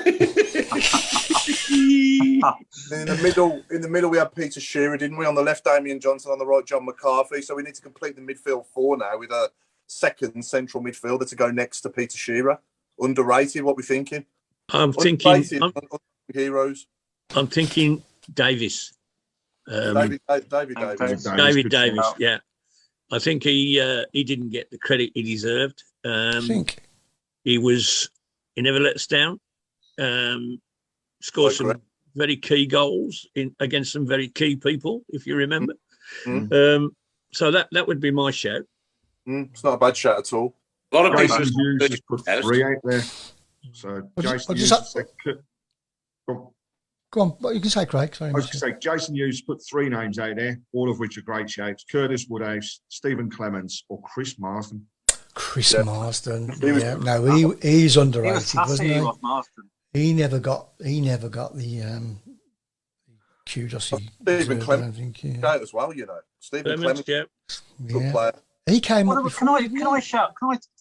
the middle, we had Peter Shearer, didn't we? On the left, Damian Johnson. On the right, John McCarthy. So we need to complete the midfield 4 now with a second central midfielder to go next to Peter Shearer. Underrated. What we thinking? I'm thinking heroes. I'm thinking Davis. David Davis. Yeah, I think he didn't get the credit he deserved. I think he never let us down. Scored some very key goals against some very key people, if you remember. So that would be my shout. It's not a bad shout at all. A lot of Jason Hughes just put 3 out there. So Jason Hughes. Go on, what you can say, Craig. Sorry, I was going to say, Jason Hughes put 3 names out there, all of which are great shouts. Curtis Woodhouse, Stephen Clements, or Chris Marsden. Marsden. He's underrated, wasn't he? He never got the kudos. Stephen Clements as well, you know. Stephen Clements, good player. He came up. Can I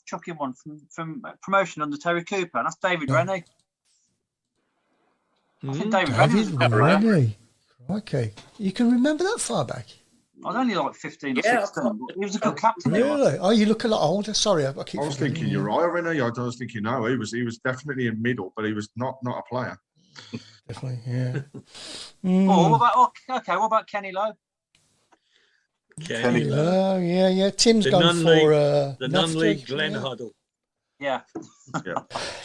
chuck in one from promotion under Terry Cooper? And that's David Rennie. I think David Rennie. Okay, you can remember that far back? I was only like 15 or 16. He was a good captain. Really? Oh, you look a lot older. Sorry, I was thinking Uriah Rennie. I was thinking no, he was definitely in middle, but he was not a player. Definitely, yeah. What about Kenny Lowe? Kenny Lowe, yeah. Tim's gone for the non-league Glenn Hoddle. Yeah.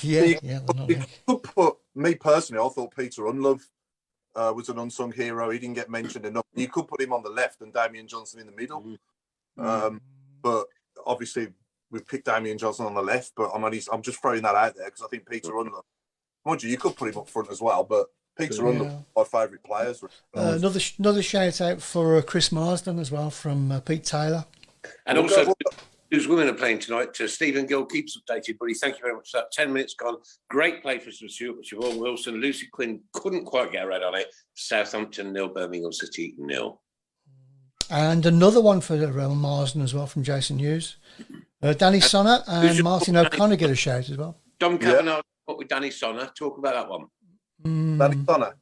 You could put me personally. I thought Peter Unlove was an unsung hero. He didn't get mentioned enough. You could put him on the left and Damian Johnson in the middle. But obviously we've picked Damian Johnson on the left. But I'm just throwing that out there because I think Peter Unlove. Mind you could put him up front as well. But Peter Unlove, my favourite players. Another shout out for Chris Marsden as well from Pete Taylor. And also, whose women are playing tonight? Stephen Gill keeps updated, buddy. Thank you very much for that. 10 minutes gone. Great play for Siobhan Wilson. Lucy Quinn couldn't quite get a red on it. Southampton 0, Birmingham City 0. And another one for Marsden as well from Jason Hughes. Danny Sonner and Martin O'Connor get a shout as well. Dom Kavanagh with Danny Sonner. Talk about that one. Danny Sonner.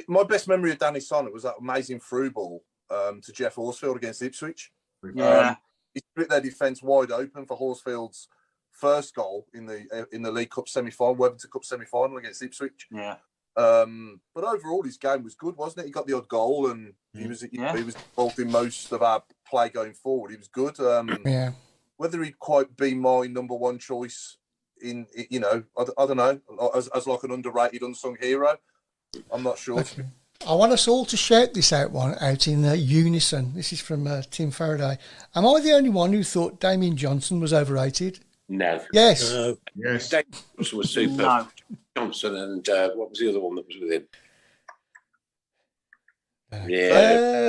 My best memory of Danny Sonner was that amazing through ball to Jeff Horsfield against Ipswich. Yeah. He split their defence wide open for Horsfield's first goal in the League Cup semi-final, Webster Cup semi-final against Ipswich. Yeah. But overall, his game was good, wasn't it? He got the odd goal, and he was involved in most of our play going forward. He was good. Whether he'd quite be my number one choice in, I don't know, as like an underrated, unsung hero, I'm not sure. Okay. I want us all to shout this out in unison. This is from Tim Faraday. Am I the only one who thought Damian Johnson was overrated? No. Yes. Yes. Damian Johnson was super. No. Johnson and what was the other one that was with him?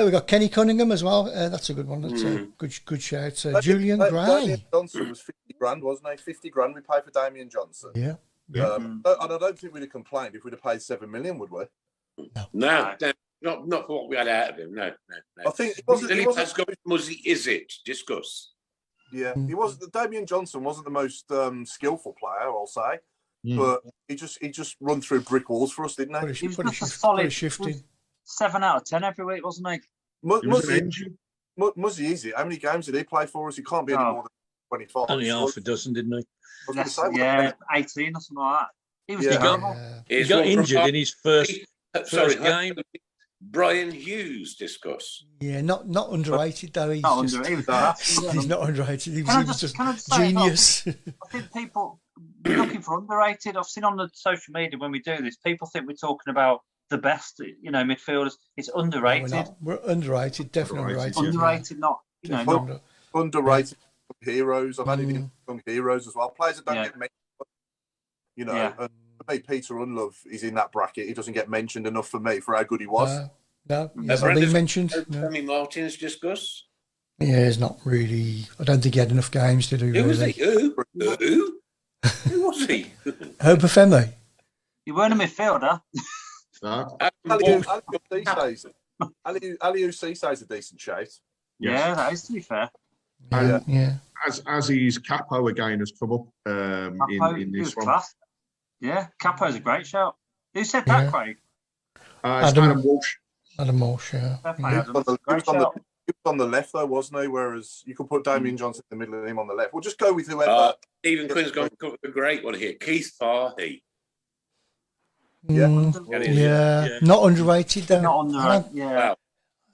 We got Kenny Cunningham as well. That's a good one. That's a good shout. Julian Gray. Damian Johnson was 50 grand, wasn't he? 50 grand we paid for Damian Johnson. Yeah. And I don't think we'd have complained if we'd have paid 7 million, would we? No, not for what we had out of him. No. I think it wasn't. Is it? Discuss. Yeah, he wasn't. Damian Johnson wasn't the most skillful player, I'll say, but he just run through brick walls for us, didn't he? He was just a solid 7 out of 10 every week, wasn't he? Muzzy easy. How many games did he play for us? He can't be any more than 25. Only half a dozen, didn't he? 18 or something like that. He was he got injured in his first game. Brian Hughes, discuss. Yeah, not underrated though. He's not underrated. He was just genius. I think people looking for underrated. I've seen on the social media when we do this, people think we're talking about the best, midfielders. It's underrated. No, we're underrated, definitely underrated. Underrated, not, underrated heroes. I've added in young heroes as well. Players that don't get mentioned. And for me, Peter Unlove is in that bracket. He doesn't get mentioned enough for me for how good he was. No, he's not been mentioned. Remy Martin's just Gus. Yeah, he's not really. I don't think he had enough games to do. Who was he? Who? Who was he? Obafemi. You weren't a midfielder. No. Aliou Cisse is a decent shout. Yeah, that is, to be fair. As his Capo again has come up in this one. Class. Yeah, Capo's a great shout. Who said that, Craig? Adam Walsh. Adam Walsh, yeah. He was on the left though, wasn't he? Whereas you could put Damien Johnson in the middle and him on the left. We'll just go with whoever. Stephen Quinn's got a great one here. Keith Farley. Yeah. Not underrated though. Not underrated. Yeah.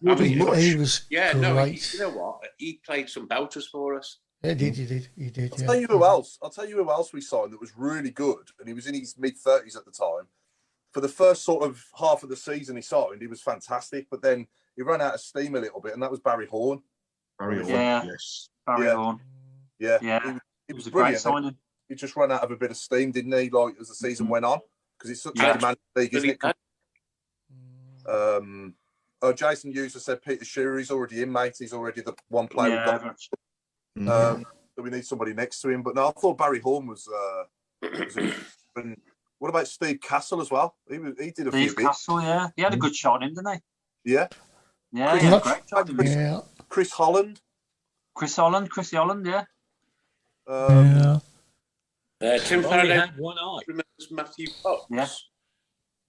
Well, he was great. No, you know what? He played some belters for us. Yeah, he did. I'll tell you who else. I'll tell you who else we signed that was really good, and he was in his mid-30s at the time. For the first sort of half of the season he signed, he was fantastic, but then he ran out of steam a little bit, and that was Barry Horn. Yes. Barry Horn. Yeah. He was a brilliant. Great signing. He just ran out of a bit of steam, didn't he? Like as the season went on, because it's such a demanding league, isn't it? Jason User said Peter Shearer. He's already in, mate. He's already the one player we've got. So we need somebody next to him. But no, I thought Barry Horn was and what about Steve Castle as well? He did a few bits. Steve Castle, yeah. He had a good shot in, didn't he? Yeah. Yeah, he had a great shot, didn't he? Chris Holland. Chris Holland, yeah. Tim Faraday had one eye. Remembers Matthew Fox.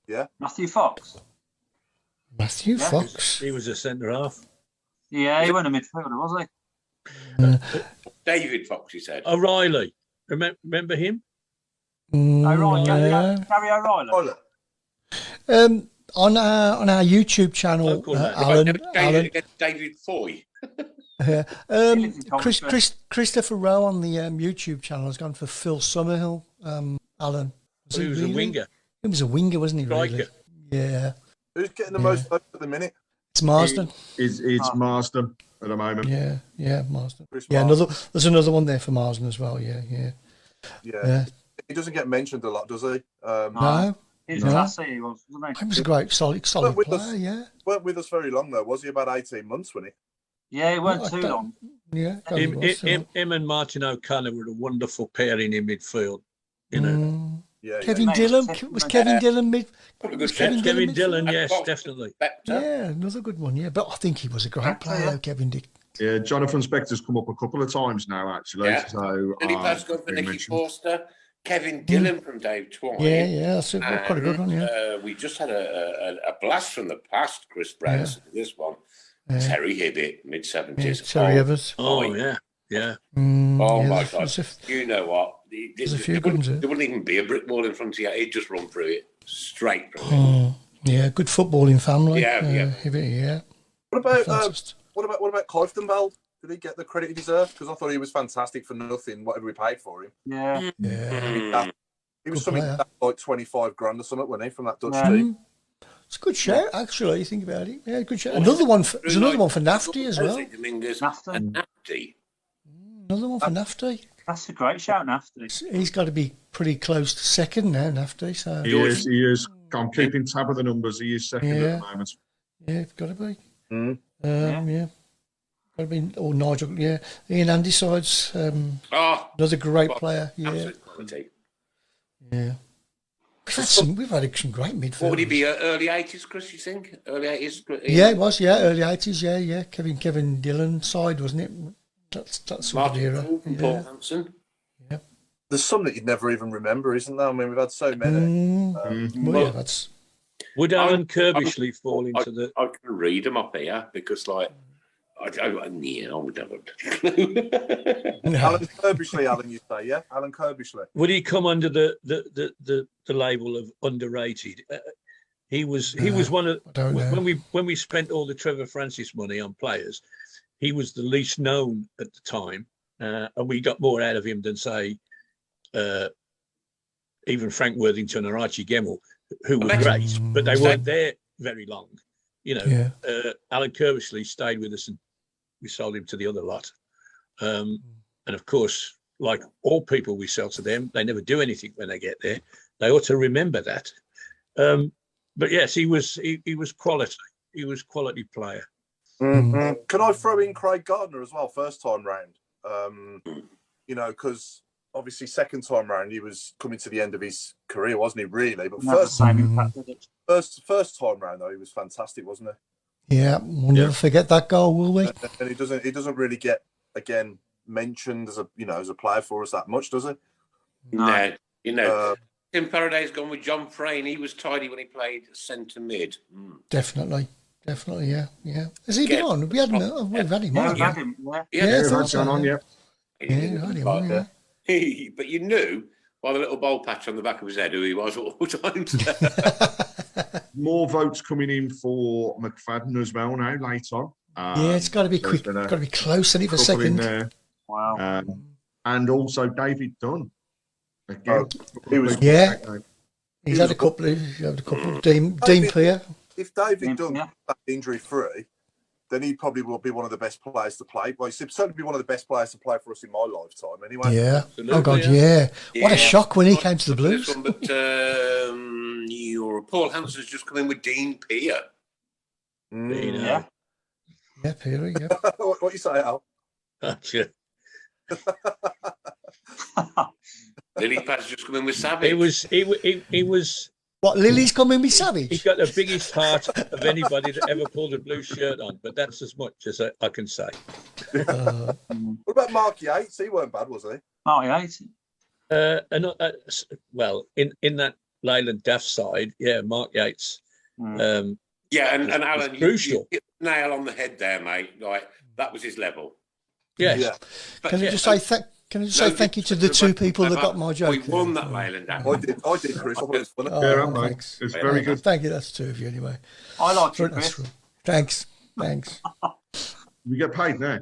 Yeah. Matthew Fox. Matthew Fox. He was a centre half. Yeah, he wasn't a midfielder, was he? David Fox, he said. O'Reilly. Remember him? O'Reilly, Gary O'Reilly. On our YouTube channel, Alan. David Foy. Christopher Rowe on the YouTube channel has gone for Phil Summerhill. Alan. He was a winger. He was a winger, wasn't he? Really? Yeah. Who's getting the most votes at the minute? It's Marsden. It's Marsden at the moment. Yeah, Marsden. There's another one there for Marsden as well. Yeah. He doesn't get mentioned a lot, does he? No. He was classy, he was, wasn't he? He was a great, solid player, He weren't with us very long, though, was he? About 18 months, wasn't he? Yeah, he weren't too long. Yeah. Him and Martin O'Connor were a wonderful pairing in midfield. You know. Kevin Dillon. Was Kevin Dillon mid? Kevin Dillon, yes, definitely. Yeah, another good one, yeah. But I think he was a great player, Kevin Dillon. Yeah, Jonathan Spector's come up a couple of times now, actually. Yeah. So, Billy Pass gone for Nicky Forster. Kevin Dillon from Dave Twine. Yeah, that's quite a good one, yeah. We just had a blast from the past, Chris Browne, this one. Terry Hibbett, mid-70s. Terry Evers. Oh, yeah. Oh, my God. You know what? There's a few good ones. There wouldn't even be a brick wall in front of you. He'd just run through it, straight from it. Yeah, good footballing family. Hibbett, yeah. What about Cliftonveld? Did he get the credit he deserved? Because I thought he was fantastic for nothing, whatever we paid for him. Yeah. He was something like 25 grand or something, wasn't he, from that Dutch team? It's a good shout, actually. You think about it. Yeah, good shout. Another one for Nafty as well. Nafty. Another one for Nafty. That's a great shout, Nafty. He's got to be pretty close to second now, Nafty. So he is. I'm keeping tab of the numbers. He is second at the moment. Yeah, got to be. Yeah. Got to be. Or Nigel. Yeah, Ian Andyside's another great player. Yeah. Absolute quality. Yeah. We've had some great midfielders. What would he be? Early 80s, Chris? You think? Early 80s? Yeah, it was. Yeah, early 80s. Yeah. Kevin Dillon side, wasn't it? That's sort of era. Paul Hansen. Yeah. There's some that you'd never even remember, isn't there? I mean, we've had so many. That's. Would Alan Kirbishley fall into the? I can read them up here because, like, I would have a clue. Alan Kirbishley, Alan, you say, yeah? Alan Kirbishley. Would he come under the label of underrated? He was one of when we spent all the Trevor Francis money on players. He was the least known at the time, and we got more out of him than say even Frank Worthington or Archie Gemmell, who were great, but they weren't there very long. You know, Alan Kervishley stayed with us and we sold him to the other lot. And of course, like all people we sell to them, they never do anything when they get there. They ought to remember that. But yes, he was quality. He was quality player. Mm-hmm. Can I throw in Craig Gardner as well, first time round? You know, because obviously second time round he was coming to the end of his career, wasn't he? Really, but first time round though, he was fantastic, wasn't he? Yeah, we'll never forget that goal, will we? And he doesn't really get again mentioned as a player for us that much, does he? No, you know. Tim Faraday's gone with John Frayne. He was tidy when he played centre mid. Definitely, yeah. Has he been on? We've had him on. But you knew by the little bowl patch on the back of his head who he was at all times. More votes coming in for McFadden as well now, later on. It's got to be quick. Got to be close, isn't it, for second? Wow. And also David Dunn. Again, he's had a couple of Dean Peer. If David Dunn is injury free, then he probably will be one of the best players to play. Well, he'll certainly be one of the best players to play for us in my lifetime, anyway. Yeah. Oh God, yeah. What a shock when he came to the Blues. But Paul Hanson's just come in with Dean Peer. Yeah, Peer. Yeah. What you say, Al? Gotcha. Lily Pad's just come in with Savage. He was. What, Lily's coming with Savage? He's got the biggest heart of anybody that ever pulled a blue shirt on, but that's as much as I can say. What about Mark Yates? He weren't bad, was he? Mark Yates? Well, in that Leyland Daft side, Mark Yates. And Alan, you hit the nail on the head there, mate. Like, that was his level. Yes. Yeah. Can I just say thank you to the two people that got my joke? We won that Leyland Daft. I did, Chris. I thought it was funny. Thanks. It's very good. Thank you. That's two of you anyway. I like it, Chris. Thanks. We get paid now.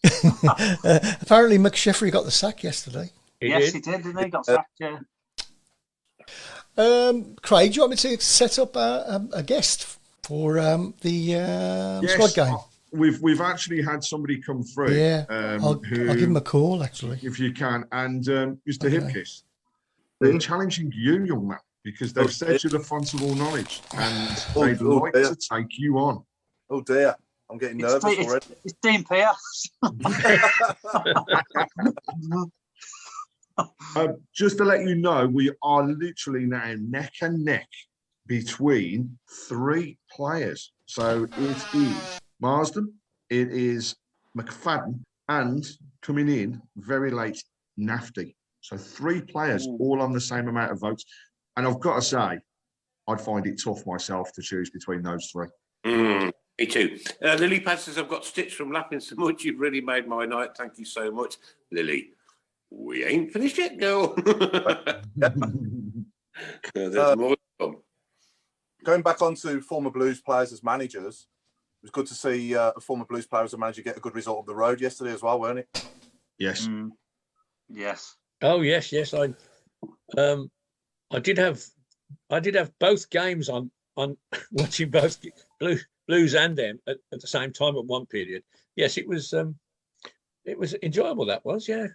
Apparently, McSheffrey got the sack yesterday. He did, didn't he? Got sacked, yeah. Craig, do you want me to set up a guest for the squad game? We've actually had somebody come through. Yeah, I'll give him a call, actually. If you can. And Mr. Hipkiss, they're challenging you, young man, because they've said you're the font of all knowledge and they'd like to take you on. Oh, dear. I'm getting nervous already. It's Dean Peer. Just to let you know, we are literally now neck and neck between three players. So it is Marsden, it is McFadden, and coming in very late, Nafty. So three players all on the same amount of votes. And I've got to say, I'd find it tough myself to choose between those three. Me too. Lily Pad says, I've got stitched from laughing so much. You've really made my night. Thank you so much. Lily, we ain't finished yet, girl. There's more to come. Going back onto former Blues players as managers, it was good to see a former Blues player as a manager get a good result on the road yesterday as well, weren't it? Yes. Yes. Oh yes. I did have both games on watching both Blues and them at the same time at one period. Yes, it was enjoyable. That was, yeah.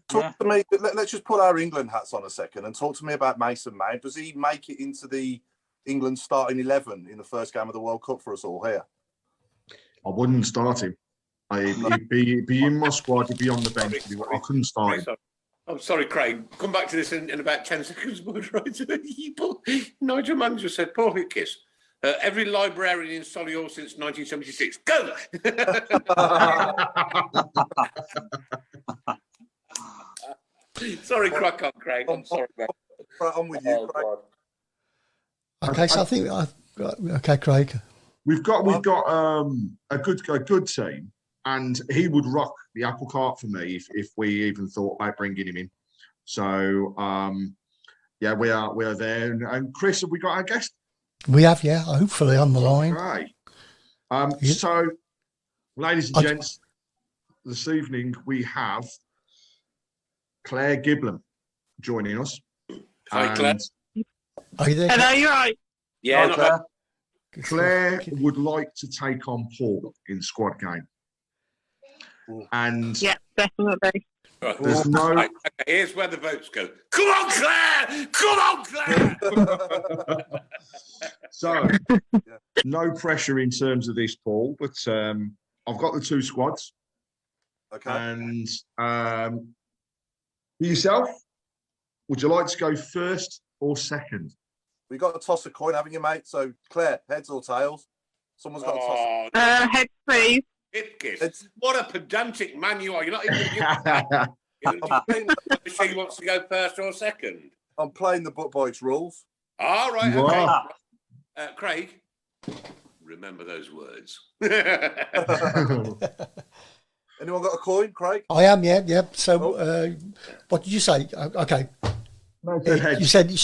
Talk to me. Let's just put our England hats on a second and talk to me about Mason Mount. Does he make it into the England starting 11 in the first game of the World Cup for us all here? I wouldn't start him. He'd be in my squad. He'd be on the bench. I couldn't start him. I'm sorry, Craig. Come back to this in about 10 seconds. Nigel Manager said, Paul Hipkiss, every librarian in Solihull since 1976. Go! Sorry, crack on, Craig. I'm sorry, man. I'm with you, Craig. Okay, so I think okay, Craig. We've got a good team, and he would rock the apple cart for me if we even thought about bringing him in. So we are there. And Chris, have we got our guest? We have, yeah. Hopefully on the line. Right. So, ladies and gents, this evening we have Claire Giblin joining us. Hi, Claire. Are you there? Hello, you're right. Yeah, not bad. Claire would like to take on Paul in squad game. And yeah, definitely. Right. There's no. Okay, here's where the votes go. Come on, Claire! Come on, Claire! So, no pressure in terms of this, Paul, but I've got the two squads. Okay. And for yourself, would you like to go first or second? We got to toss a coin, haven't you, mate? So, Claire, heads or tails? Someone's got to toss. Head, please. Hipkiss. What a pedantic man you are. You're not even going to give she wants to go first or second. I'm playing the book by its rules. All right, okay. Craig, remember those words. Anyone got a coin, Craig? I am, yeah. So, what did you say? Okay. You said it's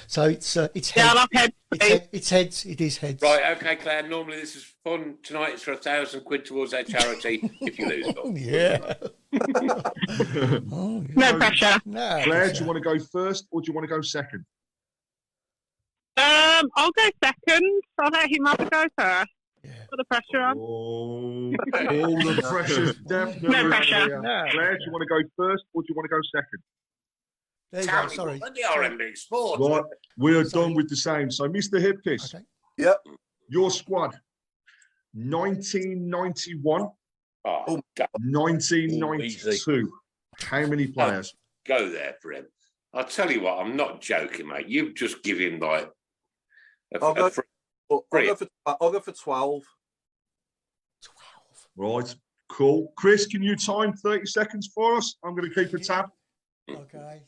so it's heads. Yeah, I love heads. It's heads. It is heads. Right, okay, Claire. Normally this is fun. Tonight it's for £1,000 towards our charity. If you lose, yeah. No pressure. No. Claire, do you want to go first or do you want to go second? I'll go second. I'll let him have a go first. Yeah. Put the pressure on. Oh, all the pressure's definitely. No pressure. No. Claire, do you want to go first or do you want to go second? There you go. Sorry. The RMB Sport. Right, we are done with the same. So, Mr. Hipkiss, Okay. Yep. your squad, 1991, Oh, go, 1992. How many players? go there for him. I'll tell you what, I'm not joking, mate. You've just given him like I'll go for 12. 12. Right, cool. Chris, can you time 30 seconds for us? I'm going to keep a tab. Okay.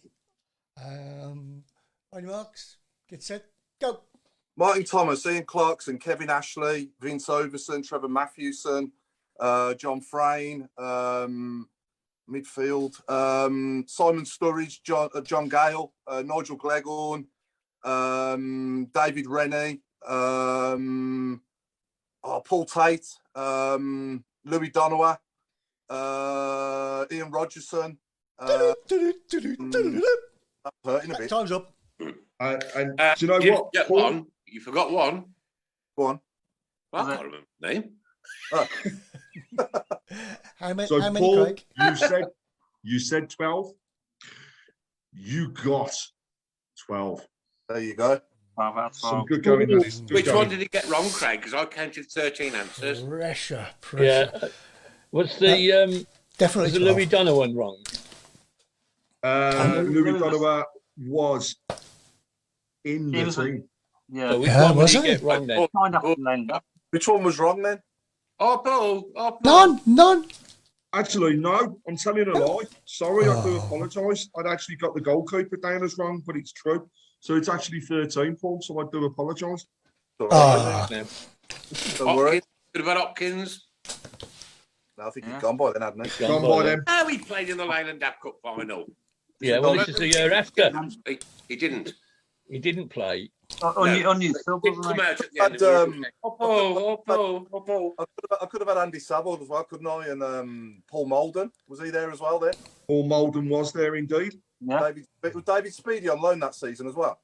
On your marks, get set, go. Martin Thomas, Ian Clarkson, Kevin Ashley, Vince Overson, Trevor Matthewson, John Frayne, midfield, Simon Sturridge, John Gale, Nigel Gleghorn, David Rennie, Paul Tate, Louis Donowa, Ian Rogerson. Hurting a bit. Time's up. And do you know what? Get one. You forgot one. Go on. I can't remember the name. Oh. How many, So, how many, Paul, Craig? you said 12. You got 12. There you go. Some good going. Which one did he get wrong, Craig? Because I counted 13 answers. Pressure. Yeah. What's the Definitely was the Louis Donowa one wrong? Louis Donowa was in the team. Yeah. So which one was did he it? get wrong then? Kind of then. Which one was wrong then? Oh, Paul. None. Actually, no, I'm telling a lie. Sorry, I do apologise. I'd actually got the goalkeeper down as wrong, but it's true. So it's actually 13, Paul, so I do apologise. Don't worry. Good about Hopkins. No, I think he's gone by then, hadn't he? Gone by them. Oh, he played in the Leyland Dab Cup final. Yeah, well, this is the year after. He didn't. He didn't play. On you, Phil, Didn't come out at the end of the I could have had Andy Savard as well, couldn't I? And Paul Molden, was he there as well then? Paul Molden was there indeed. Yeah. Was David Speedy on loan that season as well?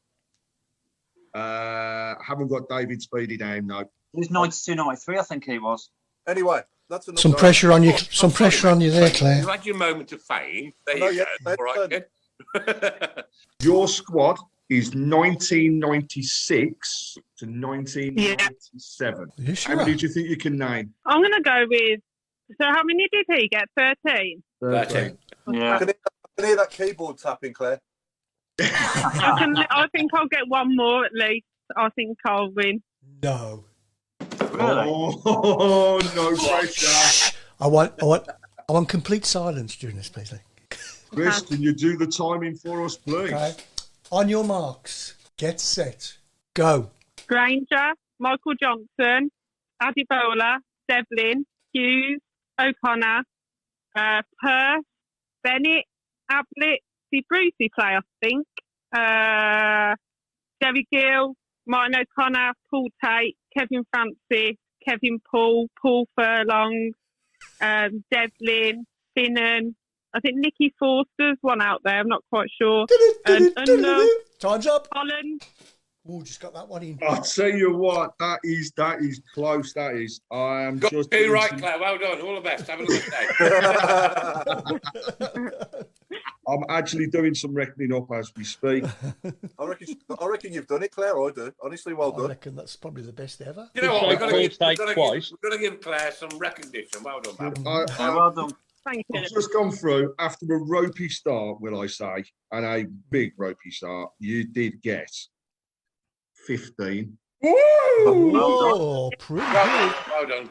Haven't got David Speedy down, no. He was 92, 93, I think he was. Anyway, that's enough. Some pressure on you. Some pressure on you there, Claire. You had your moment of fame. There you go. All right, good. Your squad is 1996 to 1997. Yeah. How many do you think you can name? I'm going to go with. So, how many did he get? 13. 13. Yeah. I can hear that keyboard tapping, Claire. I think I'll get one more at least. I think I'll win. No. Really? Oh, no pressure. I want complete silence during this, please. Chris, can you do the timing for us, please? Okay. On your marks, get set, go. Granger, Michael Johnson, Adibola, Devlin, Hughes, O'Connor, Perth, Bennett, Ablett, did Brucey play, I think? Jerry Gill, Martin O'Connor, Paul Tate, Kevin Francis, Kevin Paul, Paul Furlong, Devlin, Finnan, I think Nikki Forster's one out there. I'm not quite sure. Time's up. Holland. Oh, just got that one in. I'll tell you what, that is close. That is. I am got just two right, Claire. Well done. All the best. Have a good day. I'm actually doing some reckoning up as we speak. I reckon you've done it, Claire. I do. Honestly, well done. I reckon that's probably the best ever. You know what? We've got to give Claire some recognition. Well done, man. Well done. Thank you. I've just gone through after a ropey start, will I say, and a big ropey start. You did get 15. Woo! Oh, pretty good. Well done.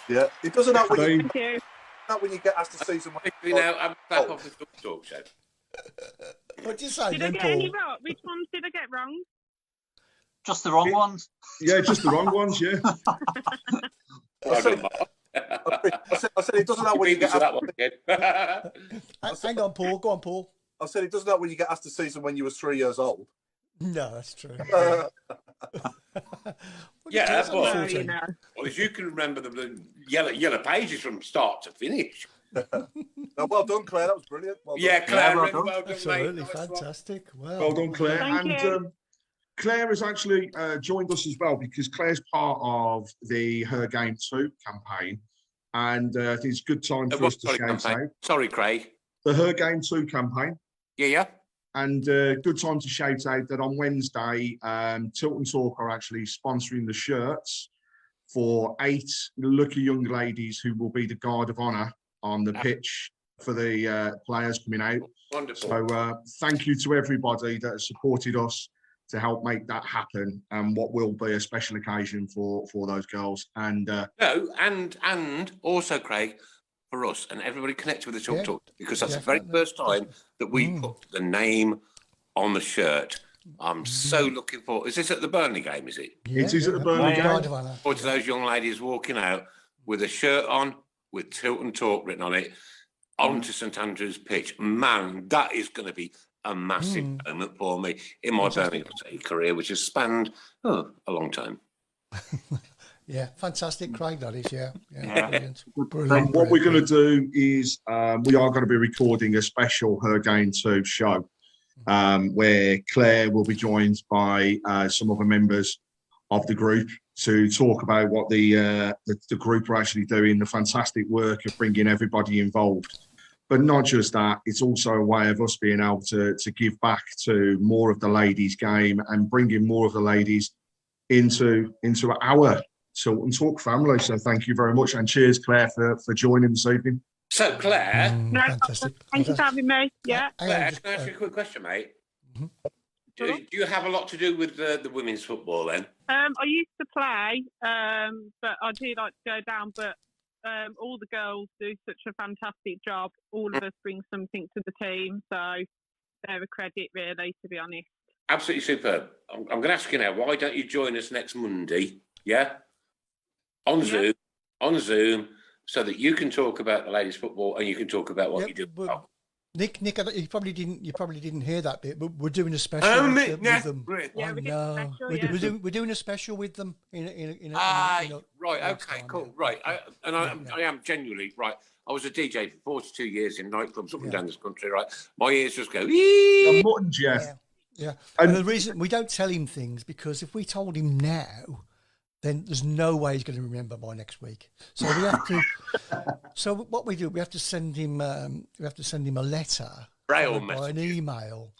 Yeah, it doesn't help when you get asked to season. Now I'm back off the talk show. What did you say, Did I then, get Paul? any wrong? Which ones did I get wrong? Just the wrong ones. Yeah, just the wrong ones. Yeah. I said it doesn't help when you get asked. Hang on, Paul. Go on, Paul. I said it doesn't help when you get asked to season when you were 3 years old. No, that's true. Yeah, Well, as you can remember the yellow pages from start to finish. No, well done, Claire. That was brilliant. Well done. Yeah, Claire, well done. well done, Absolutely mate. fantastic. Well done, Claire. Thank you. Claire has actually joined us as well because Claire's part of the Her Game 2 campaign. And I think it's a good time for us to shout out. Sorry, Craig. The Her Game 2 campaign. Yeah. And good time to shout out that on Wednesday, Tilton Talk are actually sponsoring the shirts for 8 lucky young ladies who will be the guard of honour on the pitch for the players coming out. Wonderful. So thank you to everybody that has supported us to help make that happen, and what will be a special occasion for those girls. And and also, Craig, for us and everybody connected with the Talk, because that's the very first time that we put the name on the shirt. I'm so looking forward. Is this at the Burnley game? Is it? Yeah, it is at the Burnley game. Or to those young ladies walking out with a shirt on with Tilton Talk written on it onto St Andrew's pitch. Man, that is going to be a massive moment for me in my Birmingham City career, which has spanned a long time. Yeah, fantastic, Craig. That is, brilliant. And what we're going to do is we are going to be recording a special Her Game 2 show where Claire will be joined by some other members of the group to talk about what the group are actually doing, the fantastic work of bringing everybody involved. But not just that, it's also a way of us being able to give back to more of the ladies' game and bringing more of the ladies into our Tilton Talk family. So thank you very much, and cheers, Claire, for joining this evening. So, Claire, fantastic. Thank you for having me. Yeah. Claire, can I ask you a quick question, mate? Do you have a lot to do with the women's football then? I used to play, but I do like to go down. But all the girls do such a fantastic job. All of us bring something to the team, so they're a credit, really, to be honest. Absolutely superb. I'm going to ask you now, why don't you join us next Monday? Yeah, on Zoom, so that you can talk about the ladies' football and you can talk about what you do. Nick, you probably didn't hear that bit, but we're doing a special with them. Yeah, we're doing a special with them right. Okay. Cool. Right. I am genuinely right. I was a DJ for 42 years in nightclubs up and down this country. Right. My ears just go. Yeah. And the reason we don't tell him things because if we told him now, then there's no way he's going to remember by next week. So we have to. So what we do, we have to send him. We have to send him a letter, Braille by an email,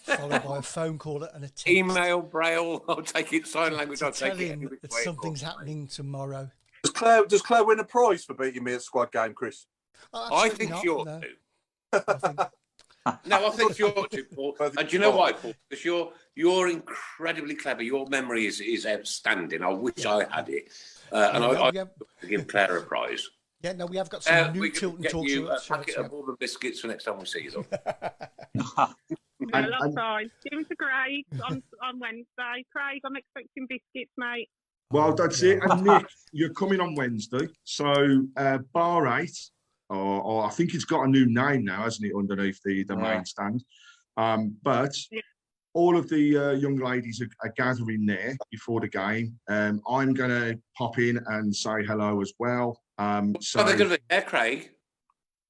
followed by a phone call and a text. Email, Braille. I'll take it. Sign language. I'll take it. That something's happening tomorrow. Does Claire win a prize for beating me at squad game, Chris? I think she ought to. No, I think you ought to, Paul. And do you know why, Paul? Because you're incredibly clever. Your memory is outstanding. I wish I had it. And I give Claire a prize. Yeah, no, we have got some new Tilton Talk Show. You a packet of all the biscuits for next time we see you. That's fine. Give them to Craig on Wednesday. Craig, I'm expecting biscuits, mate. Well, that's it. And Nick, you're coming on Wednesday. So Bar 8, or I think it's got a new name now, hasn't it, underneath the main stand. But all of the young ladies are gathering there before the game. I'm going to pop in and say hello as well. So they're going to be there, Craig.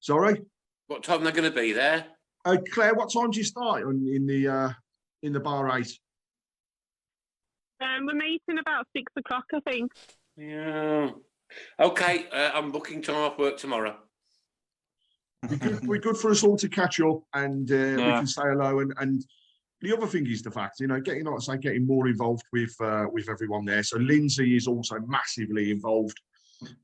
Sorry? What time they're going to be there? Claire, what time do you start in the bar 8? We're meeting about 6 o'clock, I think. Yeah. Okay, I'm booking time off work tomorrow. We're good for us all to catch up and we can say hello. And the other thing is the fact, getting more involved with everyone there. So Lindsay is also massively involved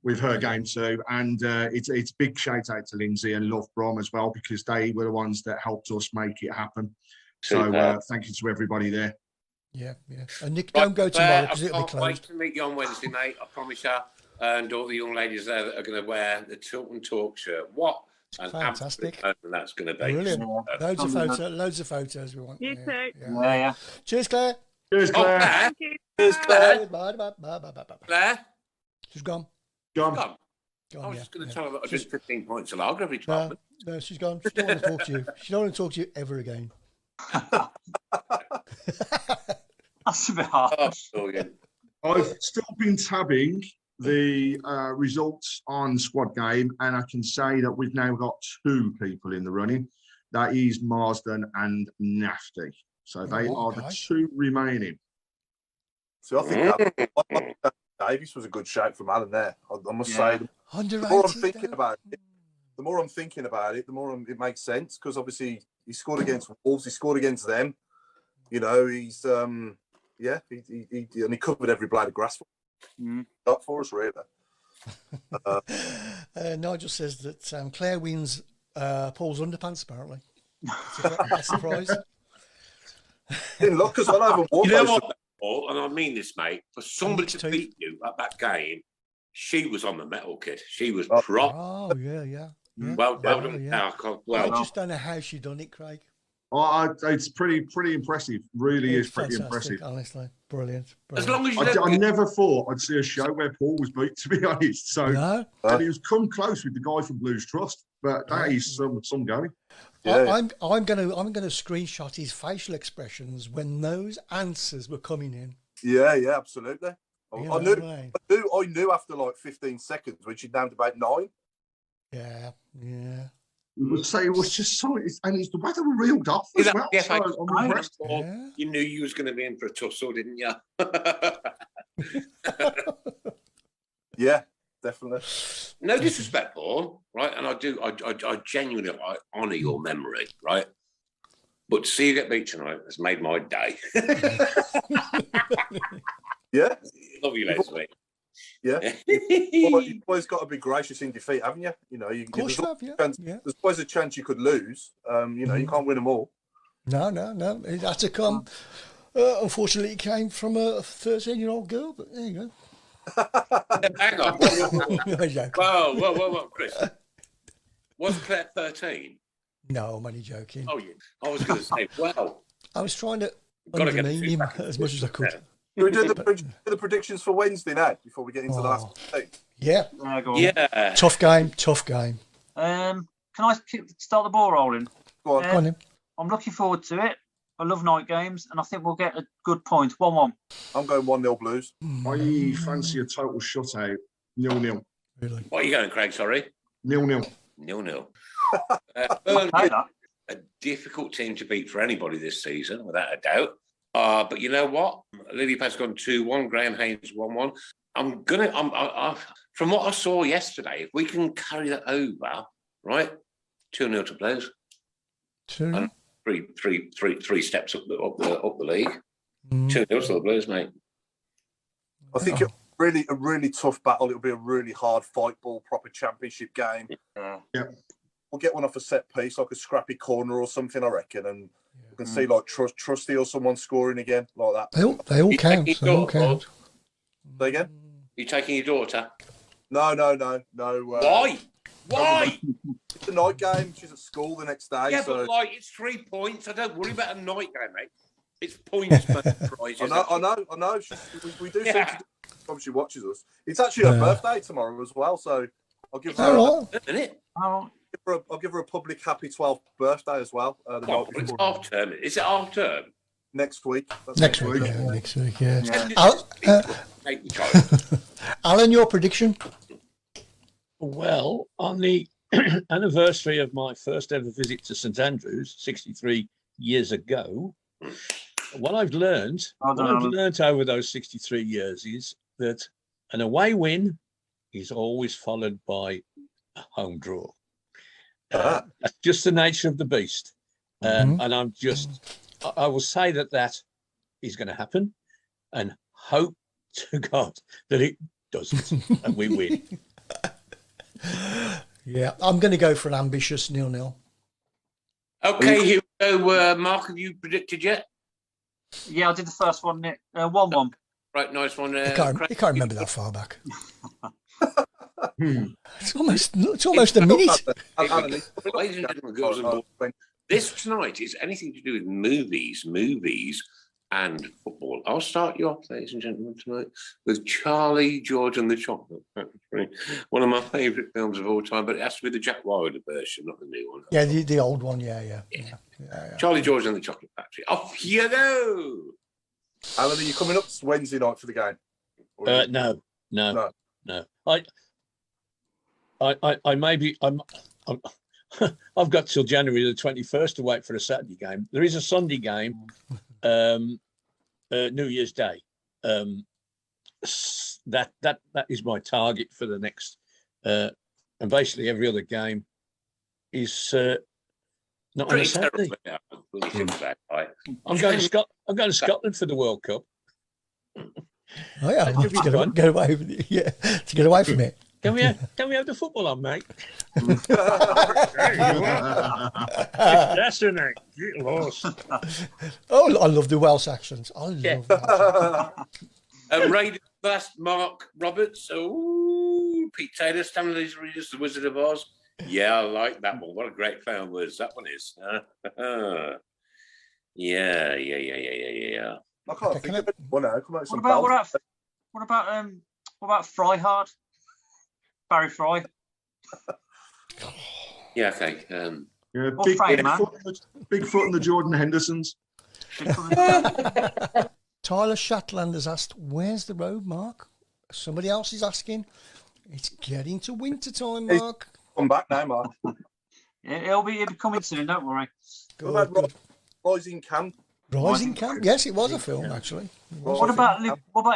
with her game too, and it's big shout out to Lindsay and Love Browne as well, because they were the ones that helped us make it happen. So thank you to everybody there. Yeah. And Nick, don't go tomorrow because it'll be closed. I can't wait to meet you on Wednesday, mate. I promise you. And all the young ladies there that are going to wear the Tilton Talk shirt. What an fantastic moment that's going to be. Brilliant. Loads of photos we want. You too. Yeah. Cheers, Claire. Cheers, Claire. Thank you. Cheers, Claire. Bye. Claire? She's gone. I was just going to tell her that I did 15 points of lager every time. No, she's gone. She don't want to talk to you. She don't want to talk to you ever again. That's a bit hard. I've still been tabbing the results on Squad Game, and I can say that we've now got 2 people in the running. That is Marsden and Nafty. So they are the 2 remaining. So I think that Davies was a good shout from Alan there. I must say, the more I'm thinking about it, the more it makes sense, because obviously he scored against Wolves, he scored against them. He's and he covered every blade of grass for us, really. Nigel says that Claire wins Paul's underpants, apparently. That's a surprise. Didn't look as well over Wolves. You know what, Paul, and I mean this, mate, for somebody to beat you at that game, she was on the metal, kid. She was prop. Oh, yeah. Well done. Yeah. I just don't know how she done it, Craig. It's pretty impressive. Really is pretty impressive. Honestly, brilliant. As long as I never thought I'd see a show where Paul was beat, to be honest. So and he was come close with the guy from Blues Trust, but that is some going. Yeah. I'm gonna screenshot his facial expressions when those answers were coming in. Yeah, absolutely. I knew after like 15 seconds when she'd down to about 9. Yeah. So it was just so, and the weather were reeled off as well. Yeah, so I'm impressed. You knew you was going to be in for a tussle, didn't you? Yeah, definitely. No disrespect, Paul, right? And I genuinely honour your memory, right? But to see you get beat tonight has made my day. Yeah. Love you, Leslie. Yeah. You've always got to be gracious in defeat, haven't you? Of course you have, yeah. There's always a chance you could lose. You can't win them all. No. It had to come. Unfortunately, it came from a 13-year-old girl, but there you go. Hang on. Whoa, Chris. Was Claire 13? No, I'm only joking. Oh, yeah. I was going to say, wow. I was trying to undermine him as much as I could. Can we do the predictions for Wednesday now before we get into the last thing? Yeah. Yeah. Tough game. Can I start the ball rolling? Go on. Then. I'm looking forward to it. I love night games, and I think we'll get a good point. 1-1. I'm going 1-0 Blues. I fancy a total shutout. 0-0. Really? What are you going, Craig? Sorry. 0-0. 0-0. A difficult team to beat for anybody this season, without a doubt. But you know what? Lily Pad's gone 2-1. Graham Haynes 1-1. From what I saw yesterday, if we can carry that over, right? 2-0 to Blues. 2. Three steps up the league. 2-0 to the Blues, mate. I think it'll be a really tough battle. It'll be a really hard fight ball, proper championship game. Yeah. We'll get one off a set piece, like a scrappy corner or something, I reckon, and you can see like Trusty or someone scoring again like that. They all count. They all count. Say again? You taking your daughter? No. Why? It's a night game. She's at school the next day. Yeah, so... but it's 3 points. I don't worry about a night game, mate. It's points for prizes. I know. We do seem to do, she watches us. It's actually her birthday tomorrow as well, so I'll give her I'll give her a public happy 12th birthday as well. It's half term. Is it half term? Next week. Next week, yeah. Alan, your prediction? Well, on the anniversary of my first ever visit to St Andrews 63 years ago, what I've learned over those 63 years is that an away win is always followed by a home draw. That's just the nature of the beast. And I will say that is going to happen, and hope to God that it doesn't and we win. Yeah, I'm going to go for an ambitious 0-0. Okay, here we go. Mark, have you predicted yet? Yeah, I did the first one, Nick. 1-1. Right, nice one. You can't remember that far back. It's almost a minute. Ladies and gentlemen, girls and boys, this tonight is anything to do with movies, and football. I'll start you off, ladies and gentlemen, tonight with Charlie, George and the Chocolate Factory. One of my favourite films of all time, but it has to be the Jack Wilder version, not the new one. Yeah, the old one, yeah. Charlie, George and the Chocolate Factory. Off you go! Alan, are you coming up Wednesday night for the game? No. I maybe I've got till January the 21st to wait for a Saturday game. There is a Sunday game, New Year's Day. That is my target for the next, and basically every other game is not on a Saturday. I'm going to Scotland for the World Cup. Oh yeah, to get away from it. Yeah, to get away from it. Can we have the football on, mate? That's the name. Get lost. Oh, I love the Welsh accents. I love that. Raiders last, Mark Roberts. Oh, Pete Taylor, Stanley's Readers, The Wizard of Oz. Yeah, I like that one. What a great film was that one is. Yeah. I can't think of it. Well, no, come on, what about Fry Hard? Barry Fry. Yeah, okay. Bigfoot and the Jordan Hendersons. Tyler Shatland has asked, "Where's the road, Mark?" Somebody else is asking. It's getting to winter time, Mark. Come back now, Mark. It'll be coming soon. Don't worry. Good. Rising Camp. Rising Camp. Yes, it was a film actually. What about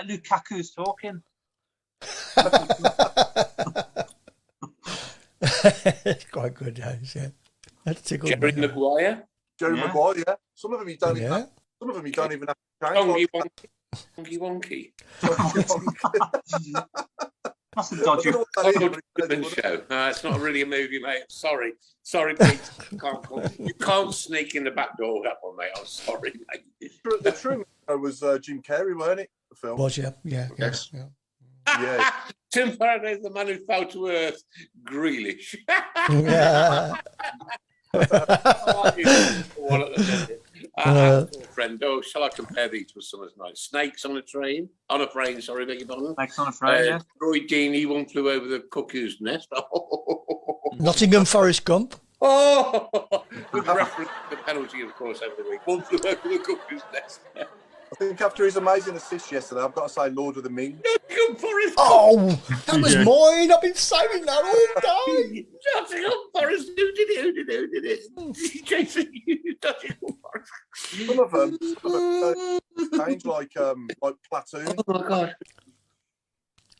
Lukaku's talking? It's quite good, yeah. That's tickled Jerry Maguire. Maguire, yeah. Some of them you don't even have. Some of them you don't even have to change. Wonky. That's a dodgy show. It's not really a movie, mate. Sorry, Pete. You can't sneak in the back door that one, mate. I'm sorry, mate. The Truman Show was Jim Carrey, weren't it? The film. Was yeah. Yeah. Tim Faraday, the man who fell to earth, Grealish. Friend, shall I compare these to a summer's night? Snakes on a train, beg your pardon. Snakes on a train, yeah. Roy Deeney, One Flew Over the Cuckoo's Nest. Nottingham Forest Gump. Good reference to the penalty, of course, over the week. One Flew Over the Cuckoo's Nest. I think after his amazing assist yesterday, I've got to say Lord of the Ming. Oh, that was mine. I've been saying that all day. Nottingham Forest. Jason, Nottingham Forest. Some of them change like Platoon. Oh my God.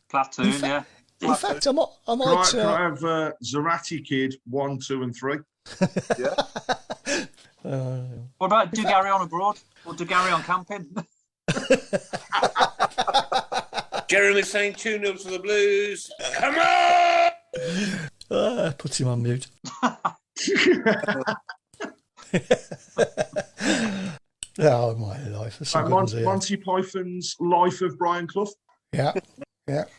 Platoon, yeah. In fact, I might. Can I have Zarate Kid 1, 2, and 3? Yeah. What about Do Gary on Abroad? Or Do Gary on Camping? Jeremy's saying 2-0 to the Blues. Come on! Puts him on mute. Oh, my life. Monty Python's Life of Brian Clough. Yeah.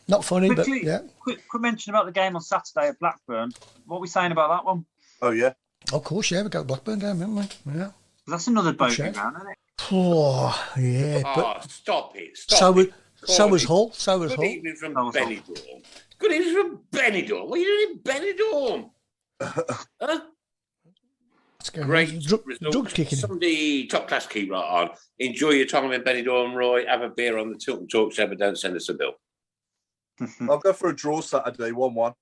Not funny, quickly, but yeah. Quick mention about the game on Saturday at Blackburn. What are we saying about that one? Oh, yeah. Of course, yeah. We got Blackburn game, haven't we? Yeah. That's another boating round, isn't it? Oh, yeah. But stop it. So was Hull. Good evening from Benidorm. Good evening from Benidorm. What are you doing in Benidorm? Huh? Great Drugs kicking. Somebody top class keep right on. Enjoy your time in Benidorm, Roy. Have a beer on the Tilton Talk Show, but don't send us a bill. I'll go for a draw Saturday, 1-1.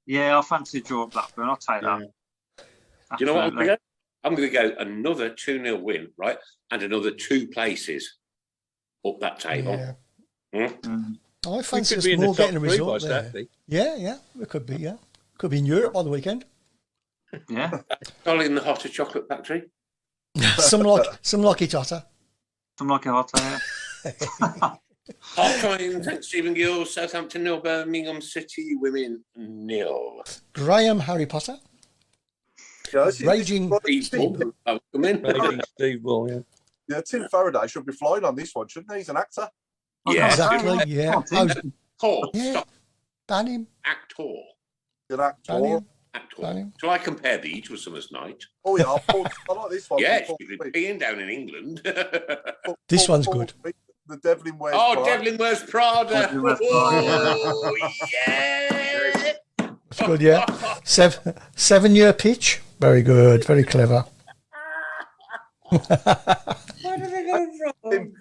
Yeah, I fancy a draw at Blackburn. I'll take that. Do you know what I'm going to go? I'm going to go another 2-0 win, right? And another 2 places up that table. Yeah. I fancy us more getting a result there. Yeah, it could be, Could be in Europe by the weekend. Yeah. Probably in the hotter chocolate factory. some like it hotter. Some like it hotter, yeah. Half time, St Stephen Gill, Southampton 0, Birmingham City Women 0. Graham Harry Potter. Raging Steve Ball, yeah. Yeah, Tim Faraday should be flying on this one, shouldn't he? He's an actor. Yeah, exactly. Yeah. Stop. Ban him. Actor. Good actor. Shall I compare these with Summer's Night? Oh yeah, I like this one. Yeah, she's been being down in England. This one's good. The Devlin Wears Prada. Oh, Devlin Wears Prada. Oh, yeah. It's good, yeah. 7-year pitch. Very good. Very clever. Where did they go from?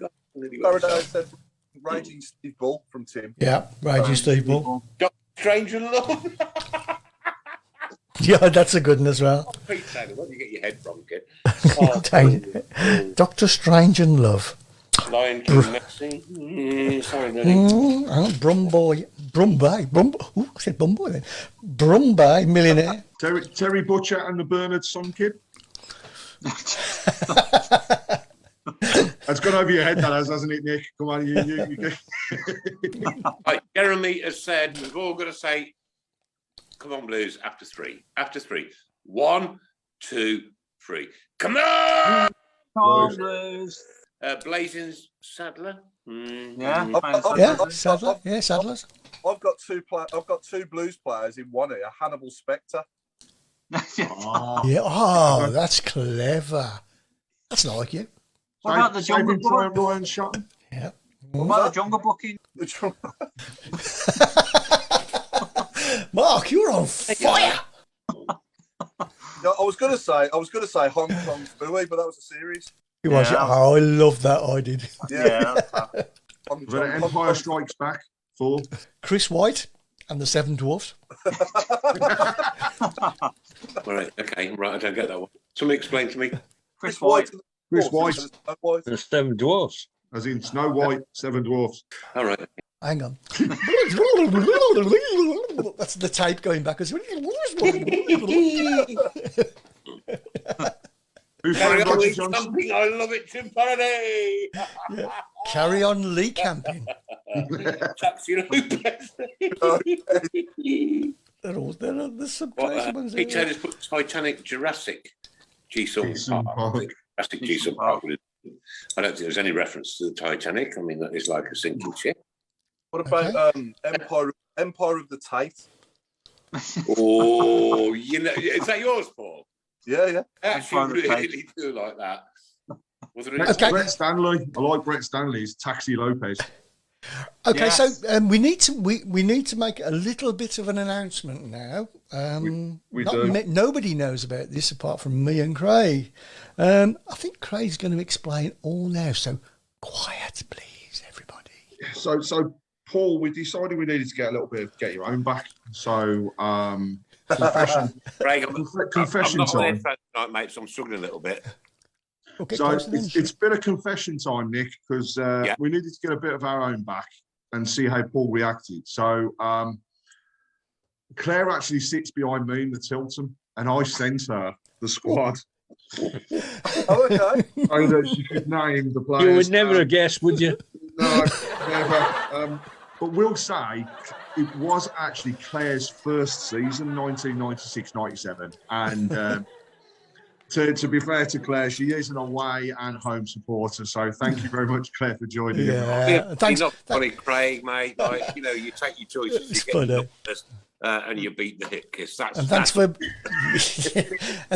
Faraday said Raging Steve Bull from Tim. Yeah, Raging Steve Bull. Dr. Strange and Love. Yeah, that's a good one as well. Pete Taylor, where do you get your head from, kid? Doctor Strange and Love. Lion King Messi. Sorry, no. Brumboy. Ooh, I said Brumboy then. Brumboy Millionaire. Terry Butcher and the Bernard Son Kid. That's gone over your head, that has, hasn't it, Nick? Come on, you. Right, Jeremy has said, we've all got to say, come on, Blues, after 3. After 3. 1, 2, 3. Come on! Come on, Blues. Blazing Sadler. Sadler. Yeah, Sadlers. I've got two Blues players in one here. Hannibal Spectre. Yeah. Oh, that's clever. That's like you. What about the Jungle Book? Yeah. What about the Jungle Booking? Mark, you're on fire. No, I was gonna say Hong Kong Phooey, but that was a series. I love that. I did. Yeah. Empire Strikes Back 4. Chris White and the Seven Dwarfs. Right. Okay. Right. I don't get that one. Somebody explain to me. Chris White. The Seven Dwarfs. As in Snow White, 7 Dwarfs. All right. Hang on. That's the tape going backwards. Carry on Lee Camping. I love it, Tim Faraday. Yeah. Carry on Lee Camping. Taxi Lopez. There's some crazy ones. He said put Titanic Jurassic G-Sung Park. Jurassic G-Sung Park. I don't think there's any reference to the Titanic. I mean, that is like a sinking ship. What about Empire of the Tate? Oh, is that yours, Paul? Yeah. I actually really do like that. Brett Stanley. I like Brett Stanley's Taxi Lopez. Okay, so we need to make a little bit of an announcement now. Nobody knows about this apart from me and Craig. I think Craig's going to explain all now. So quiet, please, everybody. So Paul, we decided we needed to get a little bit of get your own back. So confession. Craig, confession I'm not time. Tonight, mate, so I'm struggling a little bit. Okay, so it's been a confession time, Nick, because we needed to get a bit of our own back and see how Paul reacted. So Claire actually sits behind me in the Tilton, and I sent her the squad. Oh, okay. So that she could name the players. You would never have guessed, would you? No, never. But we'll say it was actually Claire's first season, 1996-97, and. To be fair to Claire, she is an away and home supporter. So thank you very much, Claire, for joining. Thanks. Not funny, Craig, mate. Like, you take your choices. It's funny. And you beat the Hipkiss.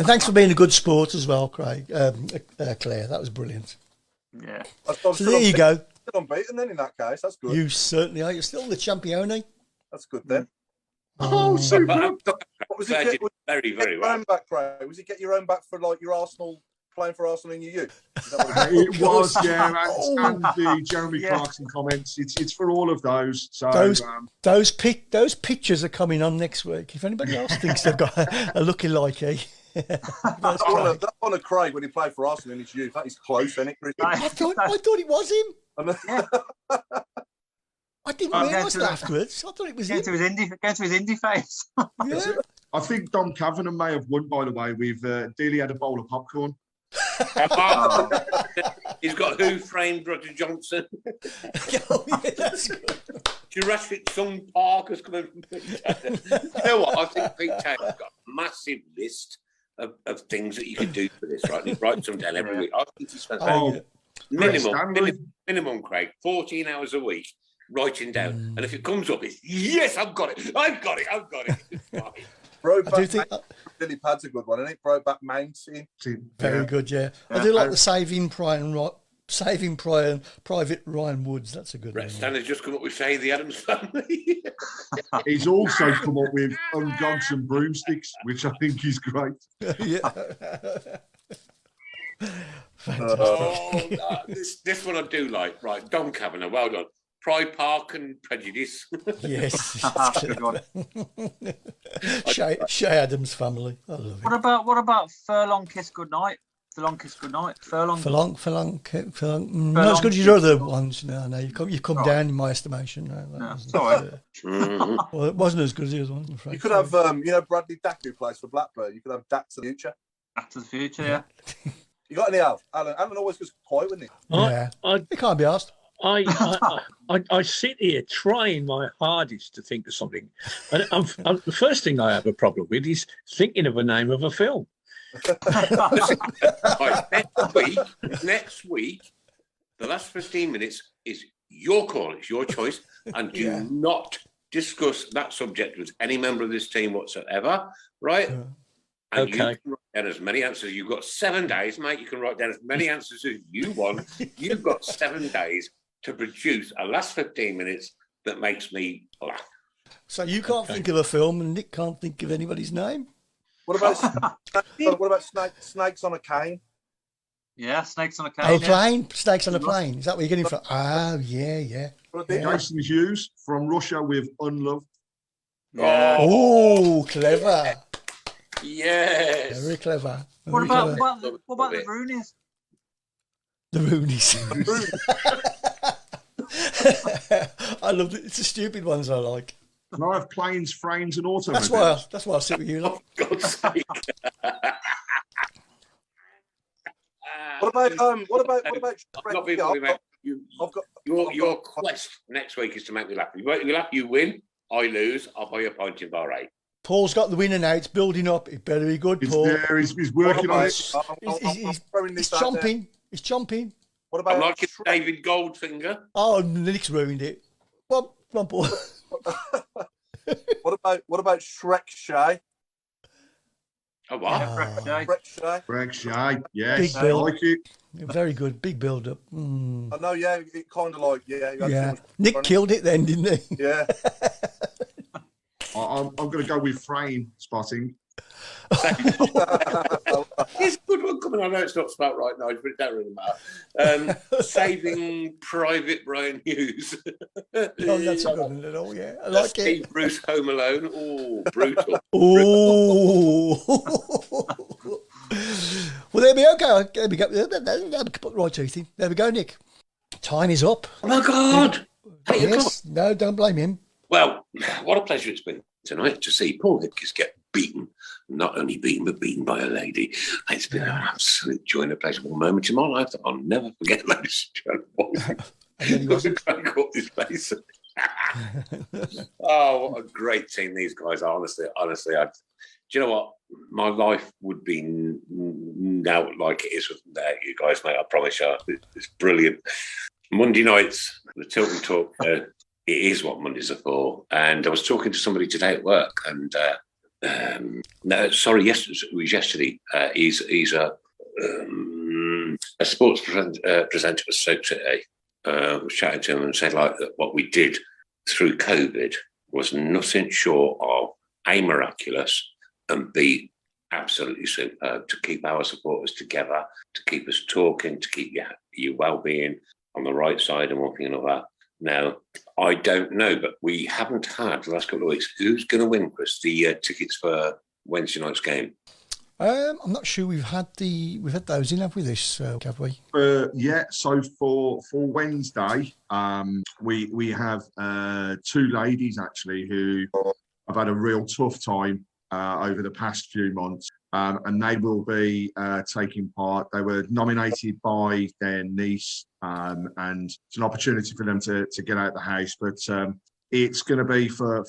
Thanks for being a good sport as well, Craig. Claire, that was brilliant. Yeah. So there you go. Still unbeaten then in that case. That's good. You certainly are. You're still the champione. That's good then. Oh, super. What was it? Very, very well. Back, Craig? Was it get your own back for like your Arsenal playing for Arsenal in your youth? It was, yeah, and the Jeremy Clarkson comments. It's for all of those. So those pictures are coming on next week. If anybody else thinks they've got a looking like that one of Craig when he played for Arsenal in his youth. That is close, isn't it, Chris? I thought it was him. I didn't realise that afterwards. I thought it was him. Going to his indie face. Yeah. I think Dom Kavanagh may have won, by the way. We've Dealey had a bowl of popcorn. He's got Who Framed Roger Johnson. Oh, yeah, that's good. Jurassic Song Park has come in from Pete Taylor. You know what? I think Pete Taylor's got a massive list of things that you could do for this, right? He writes them down every week. I think he spends minimum, Craig, 14 hours a week writing down. And if it comes up, it's, yes, I've got it. Billy Pad's a good one, isn't it? Brokeback Mountain. Very good, yeah. I do like the Saving Private Ryan Woods. That's a good one. Brett Stanley's just come up with saying the Addams Family. He's also come up with Ungogs and Broomsticks, which I think is great. Yeah. This one I do like. Right, Dom Kavanagh, well done. Pride, Park and Prejudice. Yes. Shay Adams Family. I love it. What about Furlong Kiss Goodnight? Furlong Kiss Goodnight. Furlong. Not as good as your other ones. No, you come down in my estimation. No, sorry. Well, it wasn't as good as the other ones. You could have, Bradley Dack who plays for Blackburn. You could have Dack to the Future. Back to the Future, yeah. You got any Al? Alan always goes quiet, wouldn't he? Yeah. It can't be asked. I sit here trying my hardest to think of something, and the first thing I have a problem with is thinking of a name of a film. Next week, the last 15 minutes is your call. It's your choice, and do not discuss that subject with any member of this team whatsoever, right? And you can write down as many answers. You've got 7 days, mate. You can write down as many answers as you want. You've got 7 days to produce a last 15 minutes that makes me laugh. So you can't think of a film, and Nick can't think of anybody's name? What about Snakes on a Cane? Yeah, Snakes on a Cane. Oh, plane? Snakes on a Plane. Is that what you're getting from? Oh, yeah. Jason Hughes from Russia with Unloved. Yeah. Oh, clever. Yes. Very clever. What about the Roonies? The Roonies. I love it. It's the stupid ones I like. And I have planes, frames, and automobiles. That's why I sit with you. For God's sake. What about Not being funny, mate. Your quest next week is to make me laugh. You win, I lose. I'll buy you a pint in Bar 8. Paul's got the winner now. It's building up. It better be good, Paul. He's working on it. He's chomping. He's chomping. What about I'm like David Goldfinger. Oh, Nick's ruined it. Come on, Paul. What about Shrek Shay? Oh, what? Shrek Shay. Yes, Big I build. like it. Very good. Big build up. I know, yeah. It kind of like, yeah. Nick killed it then, didn't he? Yeah. I'm going to go with frame spotting. Here's a good one coming. I know it's not spelled right, Nigel, but it don't really matter. Saving Private Brian Hughes. Oh, that's a good one at all, yeah. I like Steve it. Bruce Home Alone. Oh, brutal. Oh. Well, there we go. There we go. Right, Toothy. There we go, Nick. Time is up. Oh, my God. Yes. No, don't blame him. Well, what a pleasure it's been tonight to see Paul Hipkiss get beaten. Not only beaten, but beaten by a lady. It's been an absolute joy and a pleasurable moment in my life that I'll never forget, ladies and gentlemen. I caught this place. Oh, what a great team these guys are. Honestly, do you know what? My life would be now like it is with you guys, mate. I promise you. It's brilliant. Monday nights, the Tilton Talk. It is what Mondays are for. And I was talking to somebody today at work, and yesterday. It was yesterday. He's a sports presenter for Stoke City. I was chatting to him and said like that what we did through COVID was nothing short of A, miraculous, and B, absolutely superb to keep our supporters together, to keep us talking, to keep your well-being on the right side and one thing and another. Now, I don't know, but we haven't had the last couple of weeks. Who's going to win, Chris, the tickets for Wednesday night's game? I'm not sure we've had those in, have we? Have we? Yeah. So for Wednesday, we have two ladies actually who have had a real tough time over the past few months, and they will be taking part. They were nominated by their niece, and it's an opportunity for them to get out of the house. But it's going to be for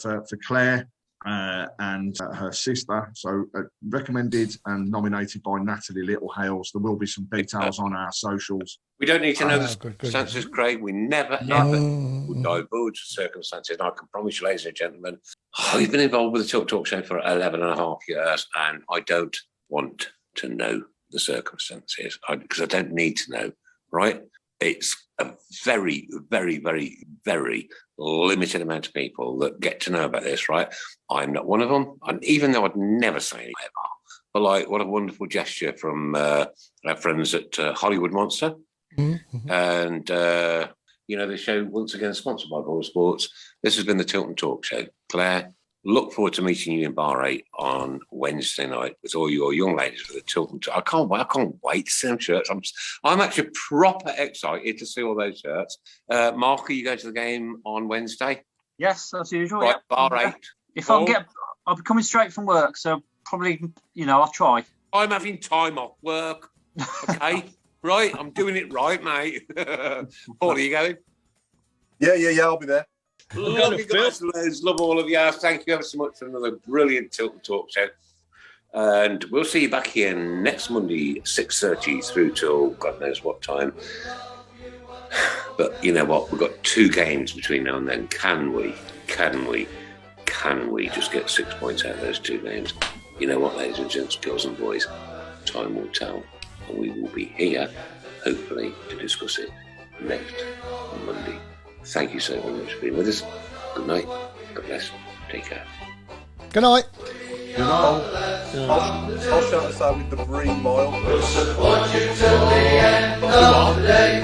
Claire and her sister. So recommended and nominated by Natalie Littlehales. There will be some details on our socials. We don't need to know the circumstances, Craig. We never, ever would divulge the circumstances. And I can promise you, ladies and gentlemen, I've been involved with the Tilton Talk Show for 11 and a half years, and I don't want to know the circumstances because I don't need to know, right? It's a very, very, very, very limited amount of people that get to know about this, right? I'm not one of them. And even though I'd never say anything ever, but like, what a wonderful gesture from our friends at Hollywood Monster. Mm-hmm. And, the show, once again, sponsored by Ball Sports. This has been the Tilton Talk Show. Claire, look forward to meeting you in Bar 8 on Wednesday night with all your young ladies for the Tilton Talk. I can't wait to see them shirts. I'm actually proper excited to see all those shirts. Mark, are you going to the game on Wednesday? Yes, as usual. Right, yeah. Bar 8. If I'll be coming straight from work, so probably, I'll try. I'm having time off work. Okay. Right, I'm doing it right, mate. Paul, are you going? Yeah, I'll be there. Love you guys, love all of you. Thank you ever so much for another brilliant Tilton Talk Show. And we'll see you back here next Monday, 6:30 through till God knows what time. But you know what? We've got 2 games between now and then. Can we just get 6 points out of those 2 games? You know what, ladies and gents, girls and boys? Time will tell. And we will be here, hopefully, to discuss it next Monday. Thank you so very much for being with us. Good night. God bless. Take care. Good night. Good night. I'll shout this out with the Bree Mile. We'll support you till the end of the day.